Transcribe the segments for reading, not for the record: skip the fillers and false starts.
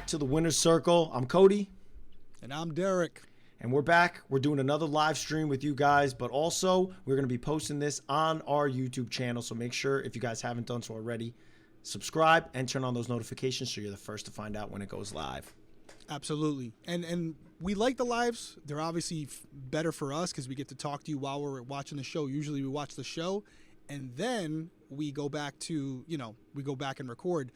to the Winner's Circle. I'm Cody. And I'm Derrick. And we're back. We're doing another live stream with you guys, but also we're going to be posting this on our YouTube channel. So make sure, if you guys haven't done so already, subscribe and turn on those notifications so you're the first to find out when it goes live. Absolutely. And we like the lives. They're obviously better for us because we get to talk to you while we're watching the show. Usually we watch the show and then we go back to, we go back and record.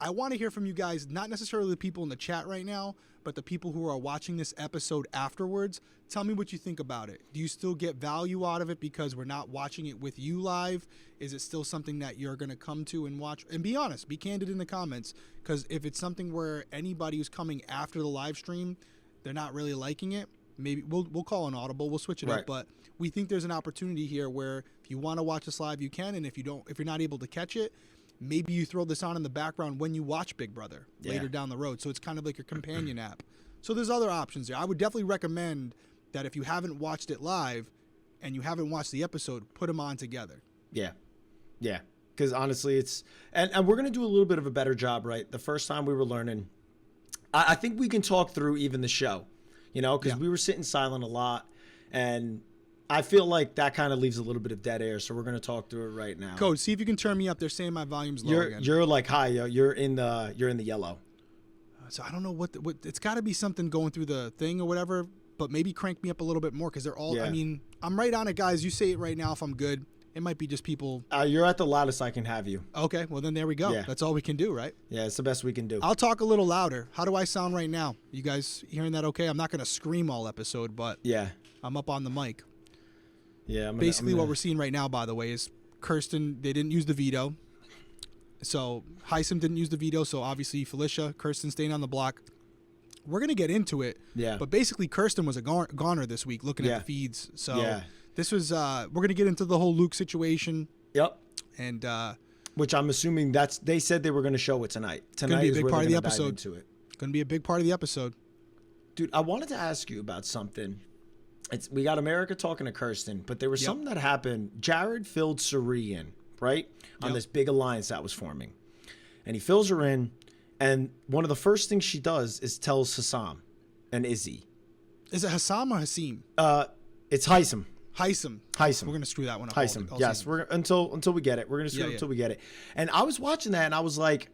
I want to hear from you guys, not necessarily the people in the chat right now, but the people who are watching this episode afterwards. Tell me what you think about it. Do you still get value out of it because we're not watching it with you live? Is it still something that you're going to come to and watch? And be honest, be candid in the comments, because if it's something where anybody who's coming after the live stream, they're not really liking it, maybe we'll call an audible, we'll switch it up. But we think there's an opportunity here where if you want to watch this live, you can, and if you're not able to catch it, maybe you throw this on in the background when you watch Big Brother later down the road. So it's kind of like your companion app. So there's other options there. I would definitely recommend that if you haven't watched it live and you haven't watched the episode, put them on together. Yeah. Yeah. Because honestly, it's and we're going to do a little bit of a better job, right? The first time we were learning, I think we can talk through even the show, because we were sitting silent a lot, and I feel like that kind of leaves a little bit of dead air, so we're going to talk through it right now. Code, see if you can turn me up. They're saying my volume's low again. You're like high. You're in the yellow. So I don't know what it's got to be something going through the thing or whatever, but maybe crank me up a little bit more because they're all. Yeah. I mean, I'm right on it, guys. You say it right now if I'm good. It might be just people. You're at the loudest I can have you. Okay, well then there we go. Yeah. That's all we can do, right? Yeah, it's the best we can do. I'll talk a little louder. How do I sound right now? You guys hearing that okay? I'm not going to scream all episode, but yeah, I'm up on the mic. Yeah. Basically, what we're seeing right now, by the way, is Kirsten, they didn't use the veto. So Heisem didn't use the veto, so obviously Felicia, Kirsten staying on the block. We're going to get into it. Yeah. But basically, Kirsten was a goner this week looking at the feeds. So this was, we're going to get into the whole Luke situation. Yep. And which I'm assuming they said they were going to show it tonight. Tonight is a big part of the episode. Going to be a big part of the episode. Dude, I wanted to ask you about something. We got America talking to Kirsten, but there was something that happened. Jared filled Suri in, right? On this big alliance that was forming. And he fills her in, and one of the first things she does is tells Hassam and Izzy. Is it Hassam or Hasim? It's Heisem. Heisem. We're gonna screw that one up. Heisem. Yes, we're until we get it. We're gonna screw it until we get it. And I was watching that and I was like,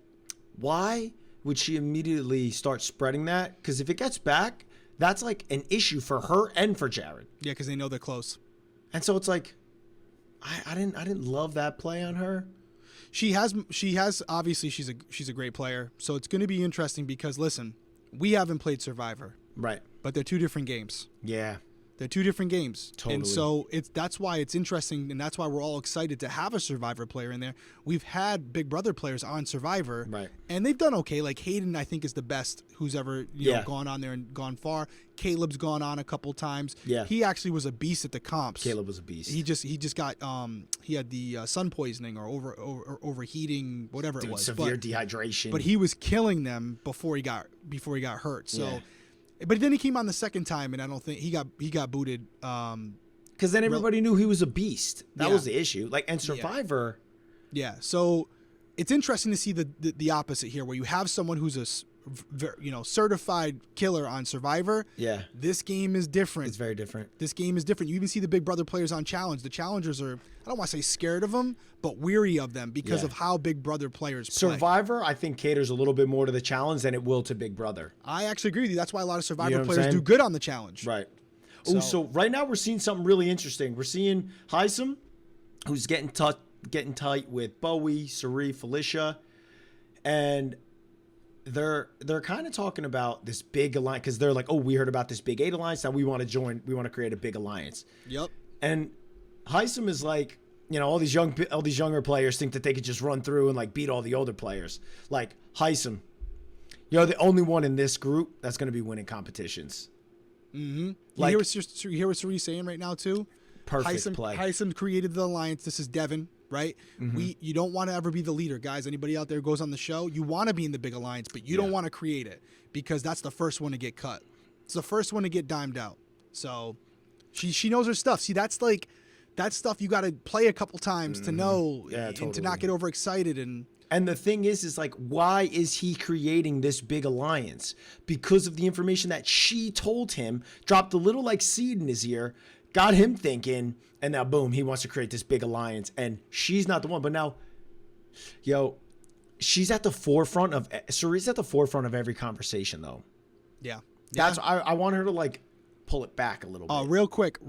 why would she immediately start spreading that? Because if it gets back, that's like an issue for her and for Jared. Yeah, because they know they're close. And so it's like, I didn't love that play on her. She has obviously she's a great player. So it's gonna be interesting because listen, we haven't played Survivor. Right. But they're two different games. Yeah. They're two different games. Totally. And so that's why it's interesting, and that's why we're all excited to have a Survivor player in there. We've had Big Brother players on Survivor, right? And they've done okay. Like Hayden, I think, is the best who's ever gone on there and gone far. Caleb's gone on a couple times. Yeah. He actually was a beast at the comps. Caleb was a beast. He just got he had the sun poisoning or overheating, whatever it was. Severe dehydration. But he was killing them before he got hurt. So. Yeah. But then he came on the second time, and I don't think he got booted. Because then everybody knew he was a beast. That was the issue. Like, and Survivor. Yeah. So it's interesting to see the opposite here, where you have someone who's a certified killer on Survivor. Yeah. This game is different. It's very different. This game is different. You even see the Big Brother players on Challenge. The challengers are, I don't want to say scared of them, but weary of them because of how Big Brother players play. Survivor, I think, caters a little bit more to the challenge than it will to Big Brother. I actually agree with you. That's why a lot of Survivor players do good on the challenge. Right. So right now we're seeing something really interesting. We're seeing Heisem, who's getting tight with Bowie, Suri, Felicia, and they're kind of talking about this big alliance because they're like, oh, we heard about this Big 8 alliance that we want to join. We want to create a big alliance. Yep. And Heisem is like, all these younger players think that they could just run through and like beat all the older players. Like Heisem, you're the only one in this group that's going to be winning competitions. Mm-hmm. Like, you hear what Suri's saying right now too? Perfect play. Heisem created the alliance. This is Devin, right? Mm-hmm. You don't want to ever be the leader, guys. Anybody out there who goes on the show, you want to be in the big alliance, but you don't want to create it because that's the first one to get cut. It's the first one to get dimed out. So she knows her stuff. See, that's like that stuff you got to play a couple times to know and to not get overexcited. And And the thing is like, why is he creating this big alliance? Because of the information that she told him, dropped a little like seed in his ear, got him thinking, and now boom, he wants to create this big alliance. And she's not the one. But now, she's at the forefront of, Cerie's at the forefront of every conversation though. Yeah. That's, I want her to like pull it back a little bit. Real quick,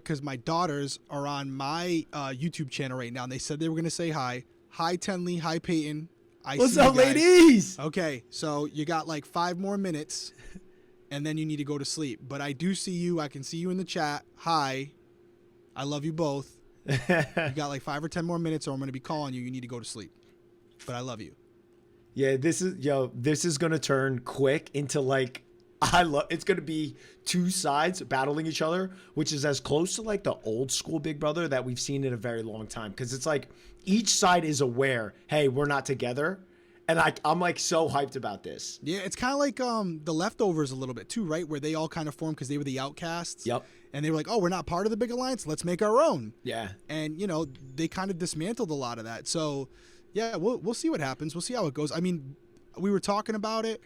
because my daughters are on my YouTube channel right now, and they said they were going to say hi. Hi, Tenley. Hi, Peyton. What's up, ladies? Okay, so you got like 5 more minutes, and then you need to go to sleep. But I do see you. I can see you in the chat. Hi. I love you both. You got like 5 or 10 more minutes, or I'm going to be calling you. You need to go to sleep. But I love you. Yeah, this is going to turn quick into like, it's going to be two sides battling each other, which is as close to like the old school Big Brother that we've seen in a very long time. Because it's like each side is aware, hey, we're not together. And I'm like so hyped about this. Yeah, it's kind of like The Leftovers a little bit too, right? Where they all kind of formed because they were the outcasts. Yep. And they were like, oh, we're not part of the big alliance. Let's make our own. Yeah. And, they kind of dismantled a lot of that. So, yeah, we'll see what happens. We'll see how it goes. I mean, we were talking about it.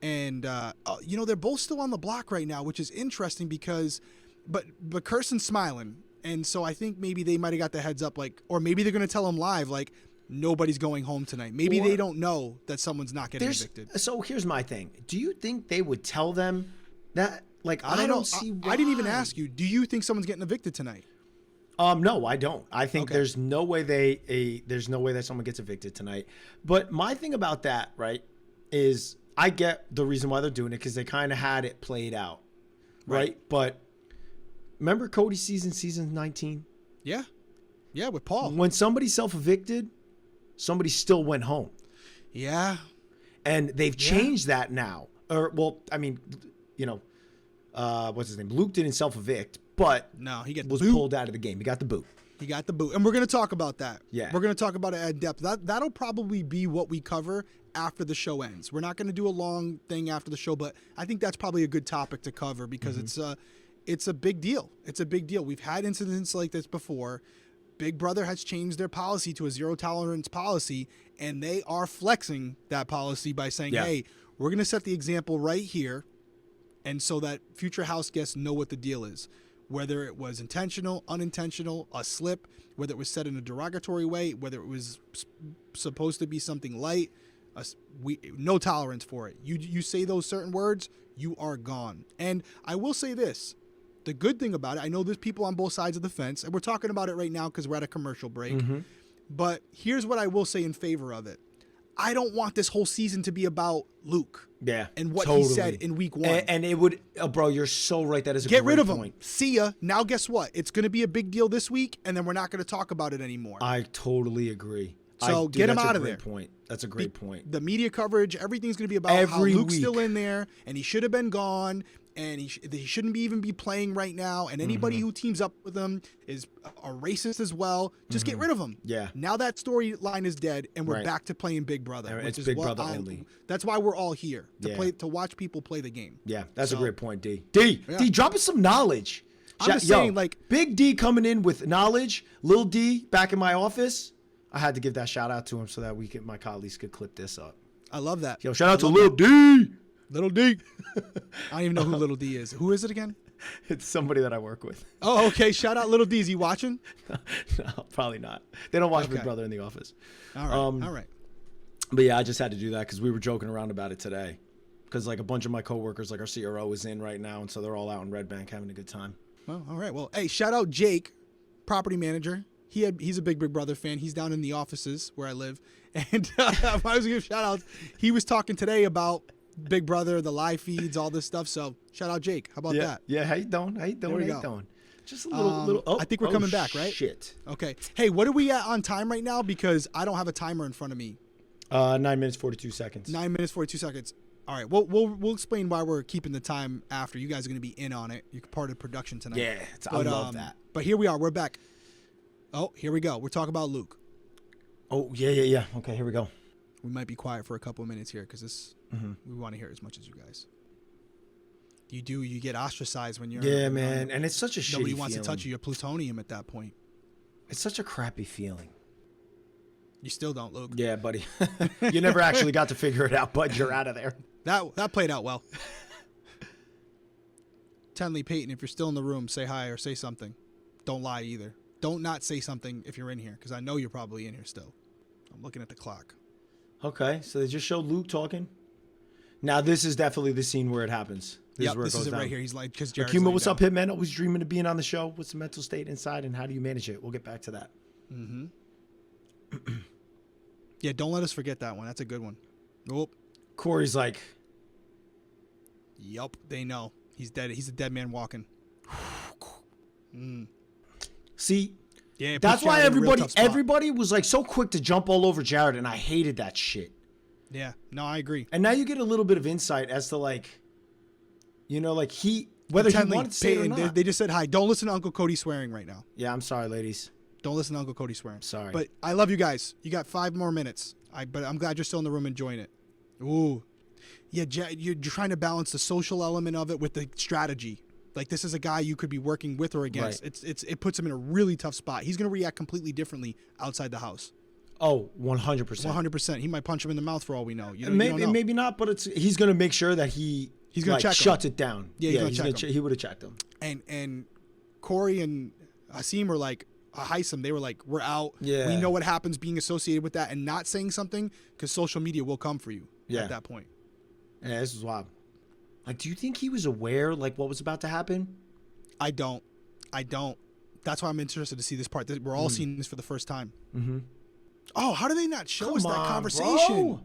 And, they're both still on the block right now, which is interesting because, but Kirsten's smiling. And so I think maybe they might have got the heads up, like, or maybe they're going to tell them live, like, nobody's going home tonight. Maybe they don't know that someone's not getting evicted. So here's my thing. Do you think they would tell them that? Like, I don't see why. I didn't even ask you. Do you think someone's getting evicted tonight? No, I don't. I think there's no way there's no way that someone gets evicted tonight. But my thing about that, right, is I get the reason why they're doing it because they kind of had it played out, right? But remember Cody's season 19? Yeah. Yeah, with Paul. When somebody self-evicted, somebody still went home. Yeah. And they've changed that now. Or, well, I mean, what's his name? Luke didn't self-evict, but no, he was pulled out of the game. He got the boot. He got the boot. And we're going to talk about that. Yeah. We're going to talk about it at depth. That'll probably be what we cover after the show ends. We're not going to do a long thing after the show, but I think that's probably a good topic to cover because it's a big deal. It's a big deal. We've had incidents like this before. Big Brother has changed their policy to a zero tolerance policy, and they are flexing that policy by saying, hey, we're going to set the example right here, and so that future house guests know what the deal is. Whether it was intentional, unintentional, a slip, whether it was said in a derogatory way, whether it was supposed to be something light, no tolerance for it. You say those certain words, you are gone. And I will say this. The good thing about it, I know there's people on both sides of the fence, and we're talking about it right now because we're at a commercial break. Mm-hmm. But here's what I will say in favor of it. I don't want this whole season to be about Luke. Yeah. And what he said in week 1. And it would, bro, you're so right. That is a Get great rid of point. him. See ya. Now, guess what? It's going to be a big deal this week, and then we're not going to talk about it anymore. I totally agree. So get him out of there. That's a great point. The media coverage, everything's going to be about how Luke's still in there, and he should have been gone, and he shouldn't even be playing right now, and anybody who teams up with him is a racist as well. Just get rid of him. Yeah. Now that storyline is dead, and we're back to playing Big Brother. It's Big Brother only. That's why we're all here, to watch people play the game. Yeah, that's a great point, D. D, drop us some knowledge. I'm just saying, like, Big D coming in with knowledge. Lil D back in my office. I had to give that shout out to him so that my colleagues could clip this up. I love that. Yo, shout out to Lil D. Little D. I don't even know who Little D is. Who is it again? It's somebody that I work with. Oh, okay. Shout out Little D. Is he watching? No, probably not. They don't watch Big Brother in the office. All right. All right. But yeah, I just had to do that because we were joking around about it today. Because like a bunch of my coworkers, like our CRO is in right now, and so they're all out in Red Bank having a good time. Well, all right. Well, hey, shout out Jake, property manager. He's a big Brother fan. He's down in the offices where I live. And I was going to give shout outs. He was talking today about Big Brother, the live feeds, all this stuff. So shout out Jake. How about that? Yeah. How you doing? How you doing? Just a little. I think we're coming back, right? Shit. Okay. Hey, what are we at on time right now? Because I don't have a timer in front of me. 9 minutes 42 seconds. 9 minutes 42 seconds. All right. We'll explain why we're keeping the time after. You guys are going to be in on it. You're part of production tonight. Yeah. I love that. But here we are. We're back. Oh, here we go. We're talking about Luke. Oh, yeah. Okay, here we go. We might be quiet for a couple of minutes here because we want to hear as much as you guys. You get ostracized when you're... Yeah, man. And it's such a shitty feeling. Nobody wants to touch you. You're plutonium at that point. It's such a crappy feeling. You still don't, Luke. Yeah, buddy. You never actually got to figure it out, but you're out of there. That played out well. Tenley Peyton, if you're still in the room, say hi or say something. Don't lie either. Don't not say something if you're in here, because I know you're probably in here still. I'm looking at the clock. Okay, so they just showed Luke talking. Now this is definitely the scene where it happens. This is it right here. He's like, because Jared's Akuma, what's down. up, Hitman? Always dreaming of being on the show. What's the mental state inside, and how do you manage it? We'll get back to that. Mm-hmm. Yeah, don't let us forget that one. That's a good one. Nope. Corey's like, yup, they know. He's dead. He's a dead man walking. see, Yeah, it that's puts why Jared in a real tough spot. everybody was like so quick to jump all over Jared, and I hated that shit. Yeah, no, I agree. And now you get a little bit of insight as to like, you know, like whether he Tenley, wanted to say it or Peyton, not. they just said hi. Don't listen to Uncle Cody swearing right now. Yeah, I'm sorry, ladies. Don't listen to Uncle Cody swearing. Sorry. But I love you guys. You got 5 more minutes. But I'm glad you're still in the room enjoying it. Ooh. Yeah, you're trying to balance the social element of it with the strategy. Like, this is a guy you could be working with or against. Right. It puts him in a really tough spot. He's going to react completely differently outside the house. Oh, 100%. 100%. He might punch him in the mouth for all we know. You Maybe, don't know. maybe not, but he's going to make sure that he's gonna like, check him. shuts it down. Yeah, he's gonna check him. he would have checked him. And Corey and Hasim were like, Haitham, they were like, we're out. Yeah. We know what happens being associated with that and not saying something because social media will come for you at that point. Yeah, this was wild. Like, do you think he was aware, like, what was about to happen? I don't. That's why I'm interested to see this part. We're all seeing this for the first time. Mm-hmm. Oh, how do they not show us that Come on, conversation? bro.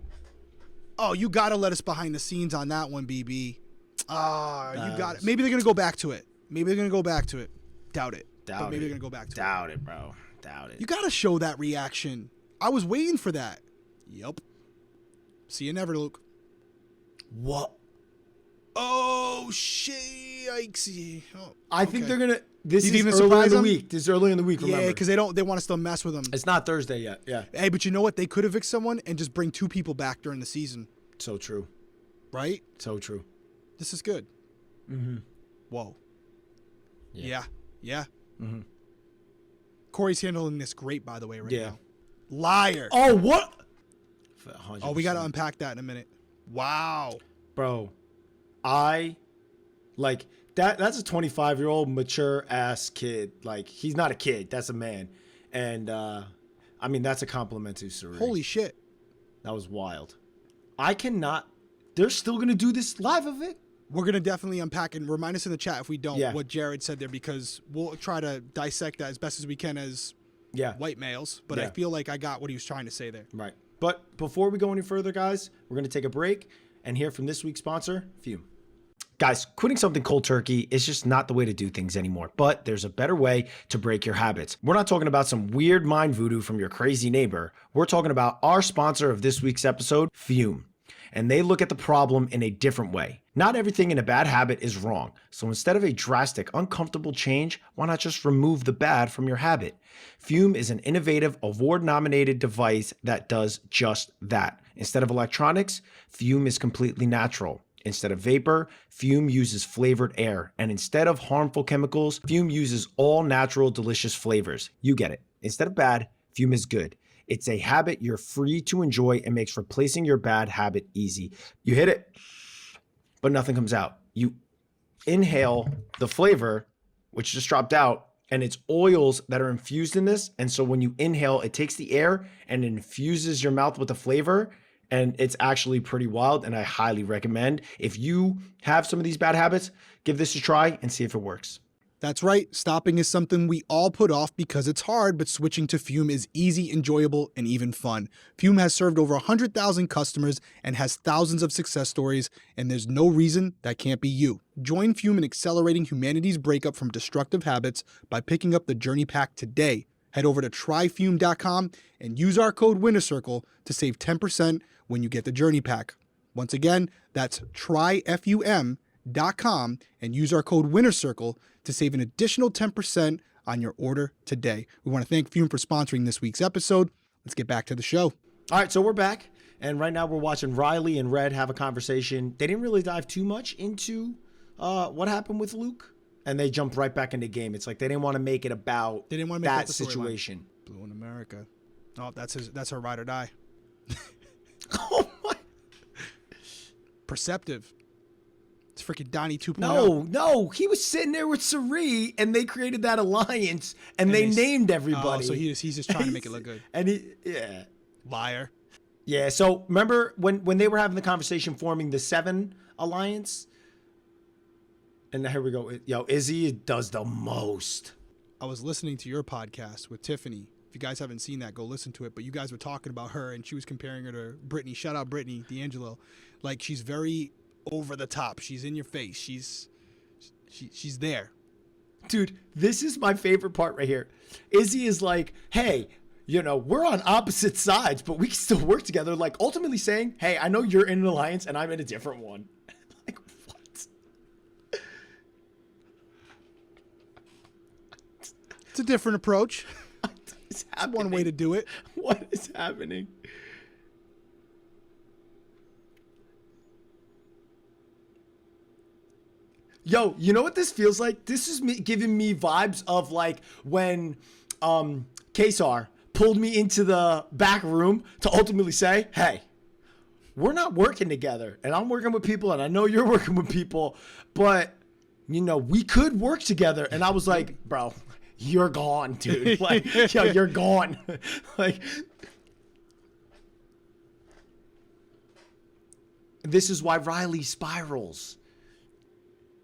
Oh, you got to let us behind the scenes on that one, BB. Ah, you got it. Nice. Maybe they're going to go back to it. Doubt it. But Doubt maybe it. they're going to go back to it. Doubt it, bro. Doubt it. You got to show that reaction. I was waiting for that. Yep. See you never, Luke. What? Oh, shit. Yikes. Oh, I think they're gonna. This You is think they early in surprise the him? week. This is early in the week. Remember? Yeah, because they want to still mess with him. It's not Thursday yet. Yeah. Hey, but you know what? They could evict someone and just bring 2 people back during the season, So true. right? So true. This is good. Mm-hmm. Whoa. Yeah. Yeah. Mm-hmm. Corey's handling this great, by the way, right Yeah. now. Liar. Oh, what? 100%. Oh, we got to unpack that in a minute. Wow. Bro, I like that. That's a 25-year-old mature ass kid. Like, he's not a kid. That's a man. And I mean, that's a compliment to Suri. Holy shit. That was wild. I cannot. They're still gonna do this live of it. We're going to definitely unpack and remind us in the chat if we don't Yeah. what Jared said there, because we'll try to dissect that as best as we can as Yeah. white males. But I Yeah. feel like I got what he was trying to say there. Right. But before we go any further, guys, we're gonna take a break and hear from this week's sponsor, Fume. Guys, quitting something cold turkey is just not the way to do things anymore, but there's a better way to break your habits. We're not talking about some weird mind voodoo from your crazy neighbor. We're talking about our sponsor of this week's episode, Fume. And they look at the problem in a different way. Not everything in a bad habit is wrong. So instead of a drastic, uncomfortable change, why not just remove the bad from your habit? Fume is an innovative, award-nominated device that does just that. Instead of electronics, Fume is completely natural. Instead of vapor, Fume uses flavored air. And instead of harmful chemicals, Fume uses all natural, delicious flavors. You get it. Instead of bad, Fume is good. It's a habit you're free to enjoy and makes replacing your bad habit easy. You hit it, but nothing comes out. You inhale the flavor, which just dropped out, and it's oils that are infused in this. And so when you inhale, it takes the air and infuses your mouth with the flavor. And it's actually pretty wild, and I highly recommend. If you have some of these bad habits, give this a try and see if it works. That's right. Stopping is something we all put off because it's hard, but switching to Fume is easy, enjoyable, and even fun. Fume has served over 100,000 customers and has thousands of success stories, and there's no reason that can't be you. Join Fume in accelerating humanity's breakup from destructive habits by picking up the Journey Pack today. Head over to tryfume.com and use our code WINNERCIRCLE to save 10% when you get the Journey Pack. Once again, that's tryfum.com and use our code WINNERCIRCLE to save an additional 10% on your order today. We want to thank Fume for sponsoring this week's episode. Let's get back to the show. All right, so we're back, and right now we're watching Riley and Red have a conversation. They didn't really dive too much into what happened with Luke, and they jumped right back into game. It's like they didn't want to make it about They didn't want to make that that the storyline. situation. Blue in America. Oh, that's her ride or die. Oh my. Perceptive. It's freaking Donnie 2.0. No, he was sitting there with Sari, and they created that alliance, and they named everybody. Oh, so he's just trying to make it look good. And yeah. Liar. Yeah, so remember when they were having the conversation forming the 7 alliance? And here we go. Yo, Izzy does the most. I was listening to your podcast with Tiffany. If you guys haven't seen that, go listen to it. But you guys were talking about her, and she was comparing her to Brittany. Shout out Brittany D'Angelo. Like, she's very over the top. She's in your face. She's there. Dude, this is my favorite part right here. Izzy is like, hey, we're on opposite sides, but we can still work together. Like, ultimately saying, hey, I know you're in an alliance, and I'm in a different one. Like, what? It's a different approach. What is happening? That's one way to do it. What is happening? Yo, you know what this feels like? This is me giving me vibes of like when Kesar pulled me into the back room to ultimately say, hey, we're not working together, and I'm working with people, and I know you're working with people, but we could work together. And I was like, bro, you're gone, dude. Like, yo, you're gone. Like, this is why Riley spirals.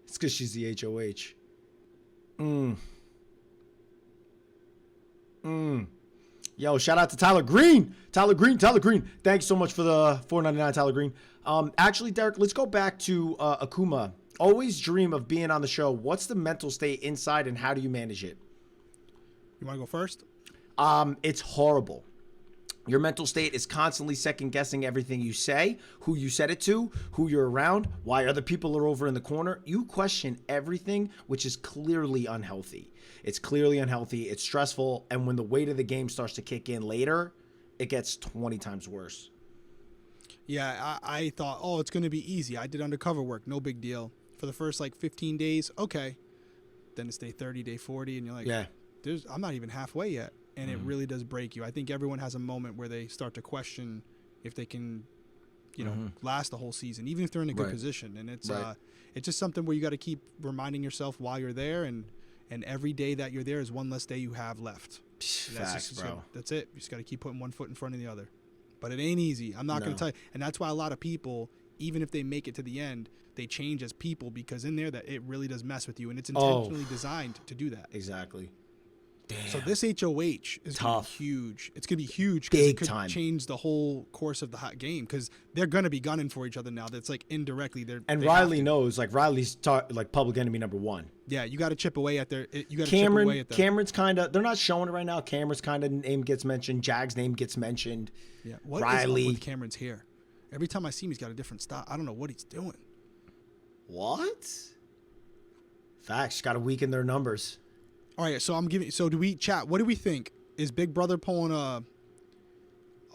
It's because she's the HOH. Yo, shout out to Tyler Green. Tyler Green. Thanks so much for the $4.99, Tyler Green. Actually, Derrick, let's go back to Akuma. Always dream of being on the show. What's the mental state inside, and how do you manage it? You want to go first? It's horrible. Your mental state is constantly second-guessing everything you say, who you said it to, who you're around, why other people are over in the corner. You question everything, which is clearly unhealthy. It's clearly unhealthy. It's stressful. And when the weight of the game starts to kick in later, it gets 20 times worse. Yeah, I thought, it's going to be easy. I did undercover work. No big deal. For the first, 15 days, okay. Then it's day 30, day 40, and you're like, yeah, I'm not even halfway yet. And it really does break you. I think everyone has a moment where they start to question if they can, last the whole season, even if they're in a good position. And it's just something where you got to keep reminding yourself why you're there, and every day that you're there is one less day you have left. Facts, bro. That's it. You just got to keep putting one foot in front of the other. But it ain't easy. I'm not going to tell you. And that's why a lot of people, even if they make it to the end, they change as people, because in there that it really does mess with you, and it's intentionally designed to do that. Exactly. Damn. So this HOH is going to be huge. It's going to be huge because it could change the whole course of the hot game, because they're going to be gunning for each other now. That's like indirectly. And Riley knows, like Riley's like public enemy number 1. Yeah, you got to chip away at their. You got to chip away at them. Cameron's kind of. They're not showing it right now. Cameron's kind of name gets mentioned. Jag's name gets mentioned. Yeah, what Riley. is up with Cameron's hair? Every time I see him, he's got a different style. I don't know what he's doing. What? Facts. Got to weaken their numbers. All right, so do we chat? What do we think? Is Big Brother pulling a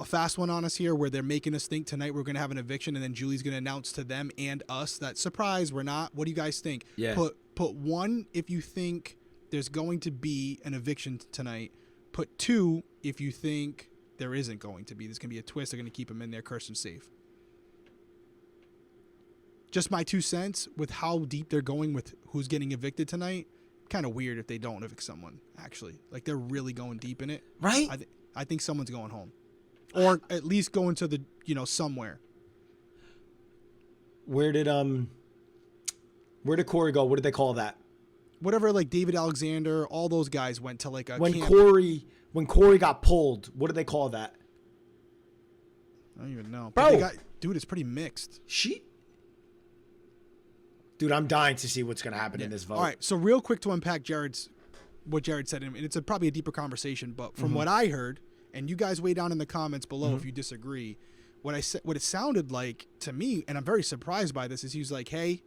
fast one on us here, where they're making us think tonight we're going to have an eviction, and then Julie's going to announce to them and us that, surprise, we're not? What do you guys think? Yeah. Put 1 if you think there's going to be an eviction tonight. Put 2 if you think there isn't going to be. There's going to be a twist. They're going to keep him in there. Kirsten safe. Just my 2 cents with how deep they're going with who's getting evicted tonight. Kind of weird if they don't evict someone, actually. Like, they're really going deep in it. Right? I think someone's going home. Or at least going to the, somewhere. Where did Corey go? What did they call that? Whatever, like David Alexander, all those guys went to like a when camp. Corey got pulled, what did they call that? I don't even know. Bro. Dude, it's pretty mixed. Dude, I'm dying to see what's going to happen in this vote. All right, so real quick to unpack what Jared said, and it's probably a deeper conversation, but from what I heard, and you guys weigh down in the comments below if you disagree, what it sounded like to me, and I'm very surprised by this, is he was like, hey,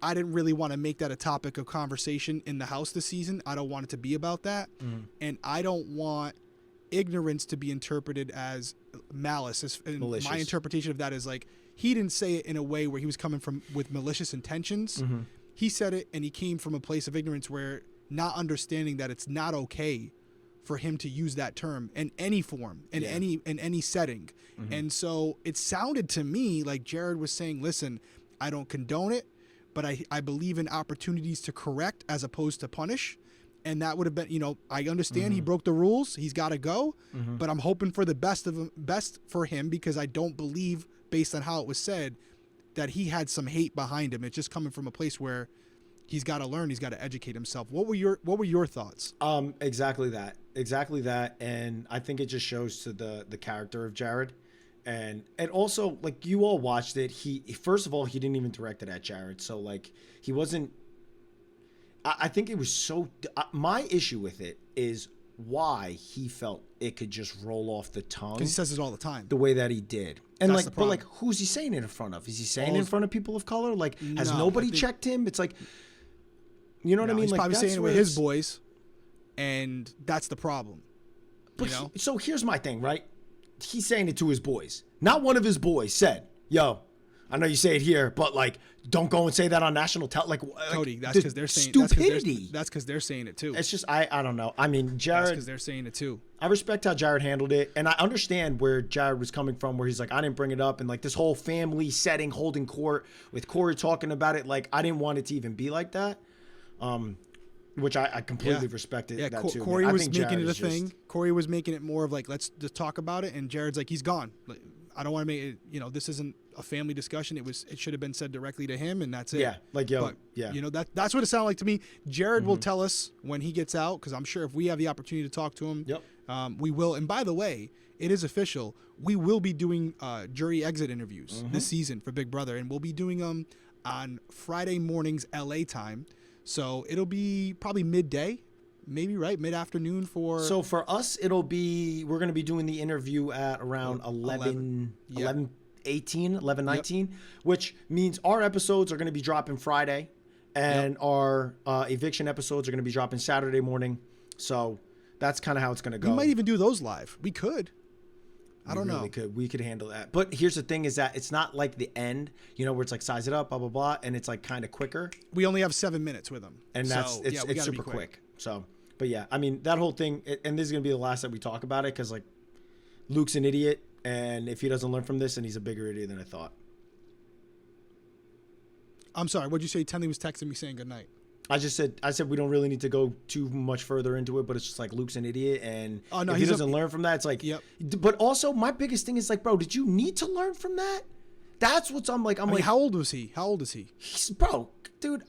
I didn't really want to make that a topic of conversation in the house this season. I don't want it to be about that, and I don't want ignorance to be interpreted as malice. Malicious. My interpretation of that is like, he didn't say it in a way where he was coming from with malicious intentions. He said it, and he came from a place of ignorance where not understanding that it's not okay for him to use that term in any form, in any setting. And so it sounded to me like Jared was saying, listen, I don't condone it, but I believe in opportunities to correct as opposed to punish. And that would have been, I understand he broke the rules. He's got to go, but I'm hoping for the best for him, because I don't believe, based on how it was said, that he had some hate behind him. It's just coming from a place where he's got to learn, he's got to educate himself. What were your thoughts? Exactly that. And I think it just shows to the character of Jared. And also, like, you all watched it. First of all, he didn't even direct it at Jared. So, like, he wasn't. I think it was so. My issue with it is why he felt it could just roll off the tongue. Because he says it all the time. The way that he did. And That's like, the but like, who's he saying it in front of? Is he saying it in front of people of color? Like, has nobody checked him? It's like, you know what I mean? He's like, probably saying it with his boys, and that's the problem. But so here's my thing, right? He's saying it to his boys. Not one of his boys said, "Yo, I know you say it here, but like, don't go and say that on national Cody, that's because they're saying stupidity. That's because they're saying it too. It's just I don't know. I mean, Jared. That's because they're saying it too. I respect how Jared handled it, and I understand where Jared was coming from, where he's like, I didn't bring it up, and like this whole family setting, holding court with Corey talking about it. Like, I didn't want it to even be like that. Which I completely respected that too. Corey was making it a thing. Corey was making it more of like, let's just talk about it, and Jared's like, he's gone. Like, I don't want to make it, this isn't a family discussion. It should have been said directly to him, and that's it. Yeah, like, yo, that's what it sounded like to me. Jared will tell us when he gets out, because I'm sure if we have the opportunity to talk to him, we will. And by the way, it is official. We will be doing jury exit interviews this season for Big Brother, and we'll be doing them on Friday mornings LA time. So it'll be probably midday, maybe, right? Mid-afternoon for... So for us, we're going to be doing the interview at around 11:19, which means our episodes are going to be dropping Friday, and our eviction episodes are going to be dropping Saturday morning. So that's kind of how it's going to go. We might even do those live. We could. I don't know. We could handle that. But here's the thing is that it's not like the end, where it's like size it up, blah, blah, blah. And it's like kind of quicker. We only have 7 minutes with them. And it's super quick. So, but yeah, I mean, that whole thing, and this is going to be the last that we talk about it, because like Luke's an idiot. And if he doesn't learn from this, then he's a bigger idiot than I thought. I'm sorry. What'd you say? Tenley was texting me saying goodnight. I said we don't really need to go too much further into it, but it's just like Luke's an idiot, and if he doesn't learn from that, it's like, But also, my biggest thing is like, bro, did you need to learn from that? That's what's I'm like, how old was he? How old is he? He's, bro, dude,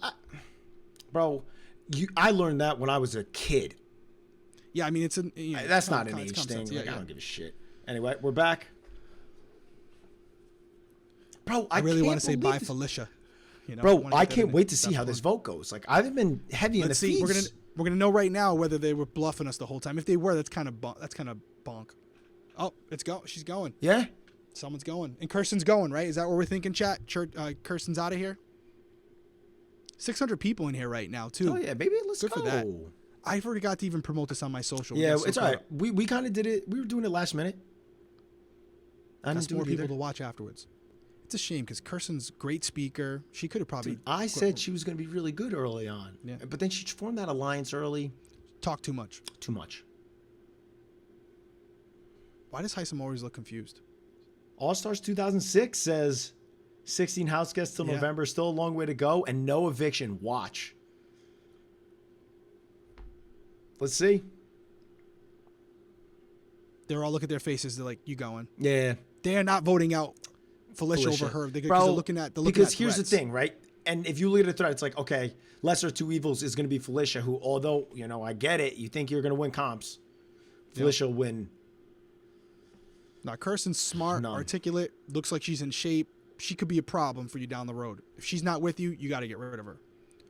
I learned that when I was a kid. Yeah, I mean, it's that's not an age thing. Like, I don't give a shit. Anyway, we're back, bro. I really want to say bye, Felicia. Bro, I can't wait to see how this vote goes. Like, I've been heavy in the feast. We're gonna know right now whether they were bluffing us the whole time. If they were, that's kind of bonk. Oh, she's going. Yeah, someone's going, and Kirsten's going. Right? Is that what we're thinking? Chat. Kirsten's out of here. 600 people in here right now too. Oh yeah, baby, let's go. For that. I forgot to even promote this on my social. Yeah, it's all right. We kind of did it. We were doing it last minute. That's more people to watch afterwards. It's a shame because Kirsten's great speaker. She could have probably... Dude, I said she was going to be really good early on. Yeah. But then she formed that alliance early. Talk too much. Too much. Why does Heisem always look confused? All-Stars 2006 says 16 house guests till November. Still a long way to go. And no eviction. Watch. Let's see. They're all looking at their faces. They're like, you going? Yeah. They're not voting out Felicia over her. Because they're looking at because here's the thing, right? And if you look at the threat, it's like, okay, lesser two evils is going to be Felicia, who, although, I get it, you think you're going to win comps. Felicia will win. Now, Kirsten's smart, articulate, looks like she's in shape. She could be a problem for you down the road. If she's not with you, you got to get rid of her.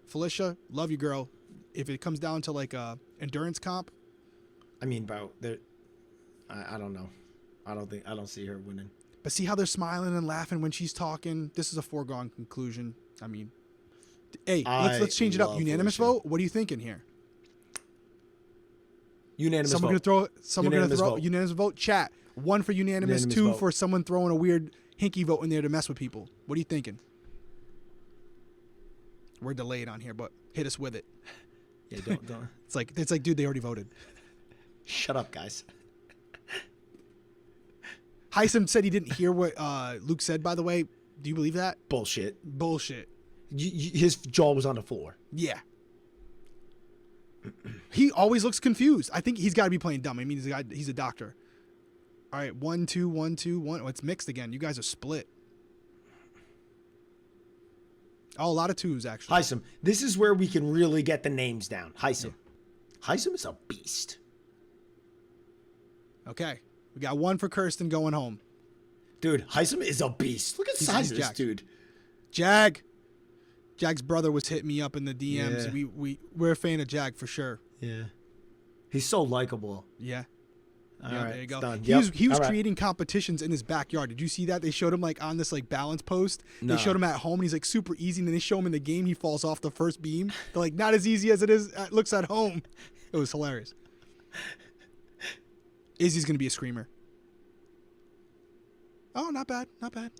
Felicia, love you, girl. If it comes down to like a endurance comp. I mean, bro, I don't know. I don't see her winning. But see how they're smiling and laughing when she's talking? This is a foregone conclusion. I mean, hey, let's change it up. Unanimous vote? What are you thinking here? Unanimous vote. Someone going to throw unanimous vote? Chat. 1 for unanimous, 2 for someone throwing a weird hinky vote in there to mess with people. What are you thinking? We're delayed on here, but hit us with it. Yeah, don't. It's like, dude, they already voted. Shut up, guys. Heisem said he didn't hear what Luke said, by the way. Do you believe that? Bullshit. Bullshit. His jaw was on the floor. Yeah. He always looks confused. I think he's got to be playing dumb. I mean, he's a doctor. All right, 1, 2, 1, 2, 1. Oh, it's mixed again. You guys are split. Oh, a lot of twos, actually. Heisem. This is where we can really get the names down. Heisem. Yeah. Heisem is a beast. Okay. We got one for Kirsten going home. Dude, Heisem is a beast. Look at the size of this dude. Jag's brother was hitting me up in the DMs. Yeah. We're a fan of Jag for sure. Yeah. He's so likable. Yeah. All right, there you go. Done. He was creating competitions in his backyard. Did you see that? They showed him like on this like balance post. No. They showed him at home and he's like super easy. And then they show him in the game. He falls off the first beam. They're like, not as easy as it looks at home. It was hilarious. Izzy's going to be a screamer. Oh, not bad. Not bad.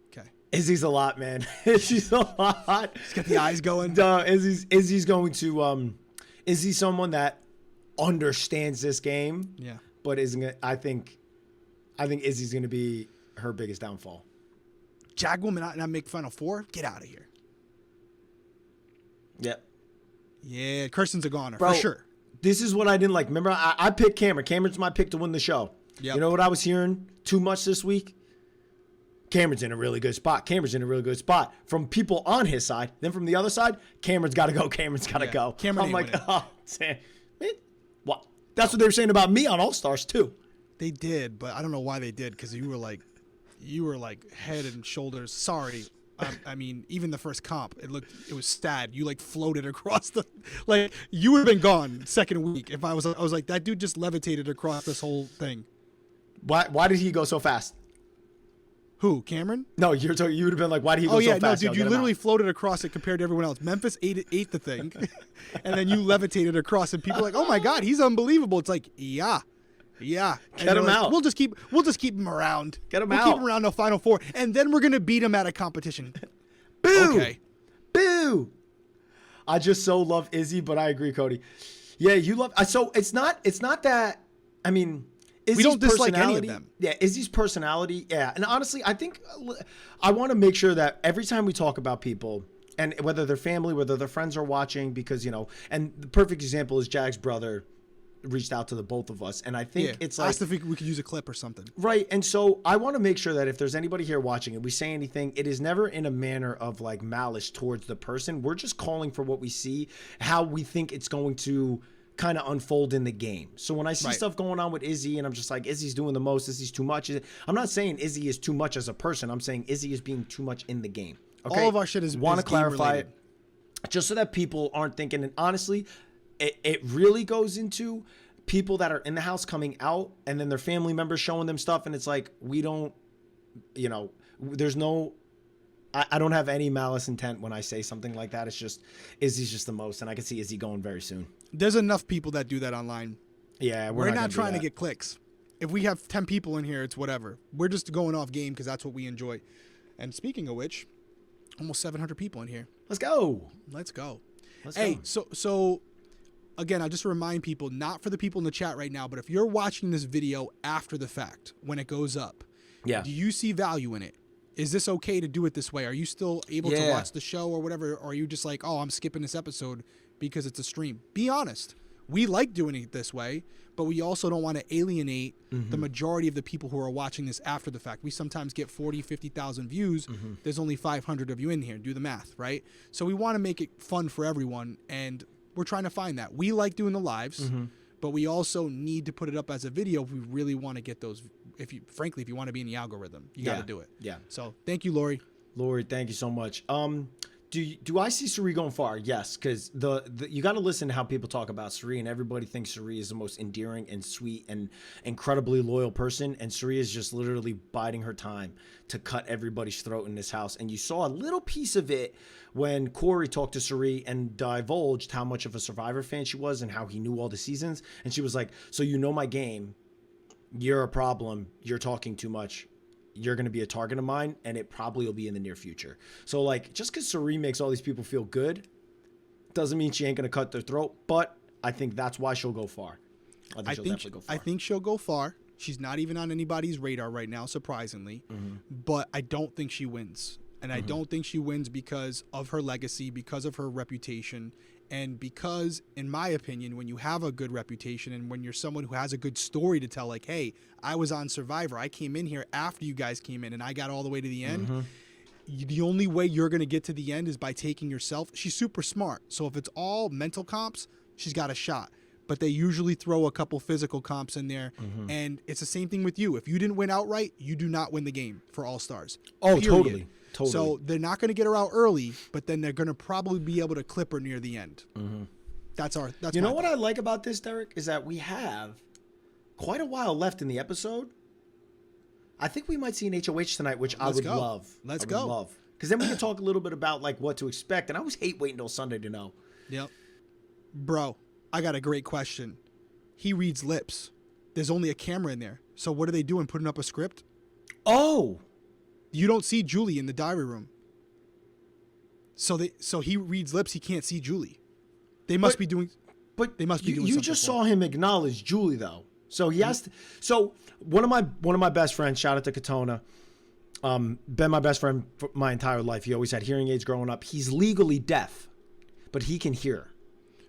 Okay. Izzy's a lot, man. Izzy's a lot. He's got the eyes going. Izzy's going to Izzy's someone that understands this game. Yeah. But I think Izzy's going to be her biggest downfall. Jag will not make Final Four? Get out of here. Yep. Yeah, Kirsten's a goner, bro, for sure. This is what I didn't like. Remember, I picked Cameron. Cameron's my pick to win the show. Yep. You know what I was hearing too much this week? Cameron's in a really good spot. Cameron's in a really good spot. From people on his side. Then from the other side, Cameron's got to go. Cameron's got to go. Cameron I'm like, oh, man. What? That's what they were saying about me on All-Stars, too. They did, but I don't know why they did, because you were like head and shoulders. Sorry. I mean, even the first comp, it was sad. You like floated across you would have been gone second week if I was like, that dude just levitated across this whole thing. Why did he go so fast? Who, Cameron? No, you would have been like, why did he go so fast? No, dude, you literally floated across it compared to everyone else. Memphis ate the thing, and then you levitated across, and people are like, oh my God, he's unbelievable. It's like, yeah. Get him out. We'll just keep him around. Get him we'll out. Keep him around the Final Four, and then we're gonna beat him at a competition. Boo! Okay. Boo! I just so love Izzy, but I agree, Cody. Yeah, you love. So it's not that. I mean, Izzy's we don't dislike any of them. Yeah, Izzy's personality. Yeah, and honestly, I think I want to make sure that every time we talk about people, and whether they're family, whether their friends are watching, because and the perfect example is Jag's brother reached out to the both of us, and I think it's like, asked if we could use a clip or something, right? And so I want to make sure that if there's anybody here watching and we say anything, it is never in a manner of like malice towards the person. We're just calling for what we see, how we think it's going to kind of unfold in the game. So when I see stuff going on with Izzy and I'm just like, Izzy's doing the most, Izzy's too much, I'm not saying Izzy is too much as a person. I'm saying Izzy is being too much in the game. Okay? All of our shit is want to clarify it just so that people aren't thinking. And honestly, it really goes into people that are in the house coming out and then their family members showing them stuff. And it's like, we don't, there's no, I don't have any malice intent when I say something like that. It's just, Izzy's just the most. And I can see Izzy going very soon. There's enough people that do that online. Yeah. We're not trying to get clicks. If we have 10 people in here, it's whatever. We're just going off game because that's what we enjoy. And speaking of which, almost 700 people in here. Let's go. Hey, so again, I just remind people, not for the people in the chat right now, but if you're watching this video after the fact, when it goes up, do you see value in it? Is this okay to do it this way? Are you still able to watch the show or whatever? Or are you just like, oh, I'm skipping this episode because it's a stream? Be honest. We like doing it this way, but we also don't want to alienate the majority of the people who are watching this after the fact. We sometimes get 40, 50,000 views. There's only 500 of you in here. Do the math, right? So we want to make it fun for everyone, and we're trying to find that. We like doing the lives, but we also need to put it up as a video if we really want to get those. If you want to be in the algorithm, you got to do it. Yeah. So thank you, Lori. Lori, thank you so much. Do I see Suri going far? Yes, because you got to listen to how people talk about Suri, and everybody thinks Suri is the most endearing and sweet and incredibly loyal person, and Suri is just literally biding her time to cut everybody's throat in this house. And you saw a little piece of it when Corey talked to Suri and divulged how much of a Survivor fan she was and how he knew all the seasons. And she was like, so you know my game. You're a problem. You're talking too much. You're going to be a target of mine, and it probably will be in the near future. So, like, just because Suri makes all these people feel good doesn't mean she ain't going to cut their throat. But I think that's why she'll go far. I think she'll definitely go far. I think she'll go far. She's not even on anybody's radar right now, surprisingly. But I don't think she wins. And I don't think she wins because of her legacy, because of her reputation, and because, in my opinion, when you have a good reputation and when you're someone who has a good story to tell, like, hey, I was on Survivor. I came in here after you guys came in and I got all the way to the end. The only way you're going to get to the end is by taking yourself. She's super smart. So if it's all mental comps, she's got a shot. But they usually throw a couple physical comps in there. And it's the same thing with you. If you didn't win outright, you do not win the game for All-Stars. Oh, Period. Totally. So they're not going to get her out early, but then they're going to probably be able to clip her near the end. That's you know what I like about this, Derrick, is that we have quite a while left in the episode. I think we might see an HOH tonight, which I would love. Let's go. Because then we can talk a little bit about like what to expect. And I always hate waiting until Sunday to know. Yep. Bro, I got a great question. He reads lips. There's only a camera in there. So what are they doing? Putting up a script? Oh. You don't see Julie in the diary room. So he reads lips. He can't see Julie. They must be doing. But they must be doing. You just saw him acknowledge Julie though. So he has to. So one of my best friends. Shout out to Katona. Been my best friend for my entire life. He always had hearing aids growing up. He's legally deaf, but he can hear.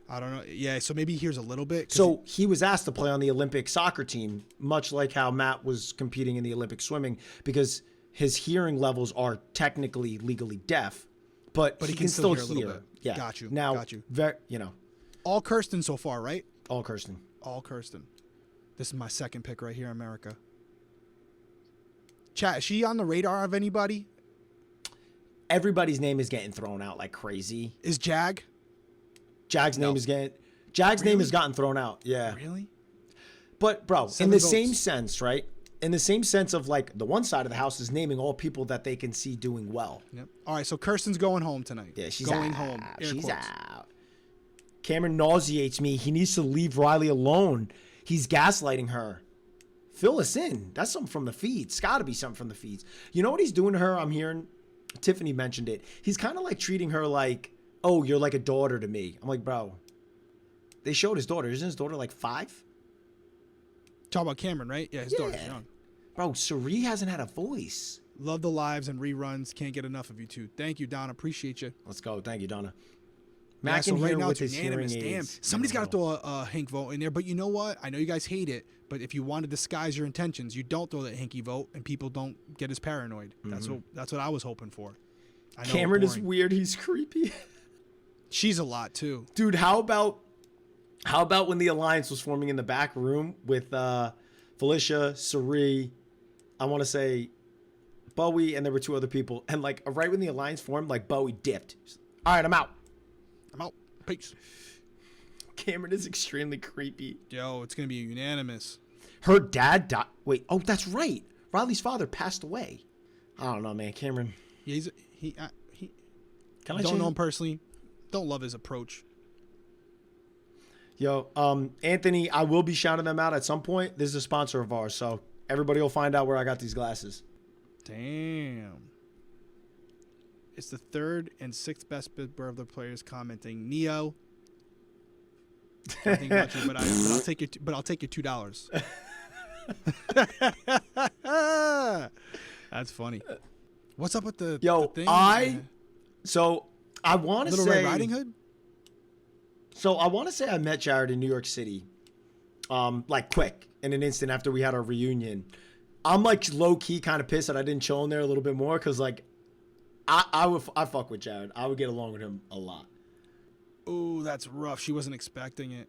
I don't know. Yeah, so maybe he hears a little bit. So he was asked to play on the Olympic soccer team, much like how Matt was competing in the Olympic swimming, because his hearing levels are technically legally deaf, but he can still hear. A little bit. Yeah. Got you. All Kirsten so far, right? All Kirsten. This is my second pick right here, America. Chat, is she on the radar of anybody? Everybody's name is getting thrown out like crazy. Is Jag? Jag's name has gotten thrown out. Yeah. Really? But bro, in the same sense, right? In the same sense of like the one side of the house is naming all people that they can see doing well. Yep. All right, so Kirsten's going home tonight. Yeah, she's going out. home. She's out. Cameron nauseates me. He needs to leave Riley alone. He's gaslighting her. Fill us in. That's something from the feeds. It's got to be something from the feeds. You know what he's doing to her? I'm hearing Tiffany mentioned it. He's kind of like treating her like, oh, you're like a daughter to me. I'm like, bro, they showed his daughter. Isn't his daughter like 5? Talk about Cameron, right? Yeah, his daughter's young. Bro, Sari hasn't had a voice. Love the lives and reruns. Can't get enough of you two. Thank you, Donna. Appreciate you. Let's go. Thank you, Donna. Matt can right hear now with it's his unanimous. hearing Damn. aids. Somebody's got to throw a Hank vote in there. But you know what? I know you guys hate it. But if you want to disguise your intentions, you don't throw that Hanky vote, and people don't get as paranoid. That's what I was hoping for. I know Cameron is weird. He's creepy. She's a lot too, dude. How about when the alliance was forming in the back room with Felicia, Sari, I want to say Bowie, and there were 2 other people, and like right when the alliance formed, like Bowie dipped. All right, I'm out. Peace. Cameron is extremely creepy. Yo, it's gonna be unanimous. Her dad died. Wait, oh, that's right. Riley's father passed away. I don't know, man. Cameron. Yeah, he. Can I don't know him personally. Don't love his approach. Yo, Anthony, I will be shouting them out at some point. This is a sponsor of ours, so everybody will find out where I got these glasses. Damn. It's the 3rd and 6th best Big Brother players commenting. Neo. Nothing about you, but I'll take your $2. That's funny. What's up with the thing? So I want to say Little Red Riding Hood. So I want to say I met Jared in New York City, like quick in an instant after we had our reunion. I'm like low key kind of pissed that I didn't chill in there a little bit more because like I fuck with Jared. I would get along with him a lot. Ooh, that's rough. She wasn't expecting it.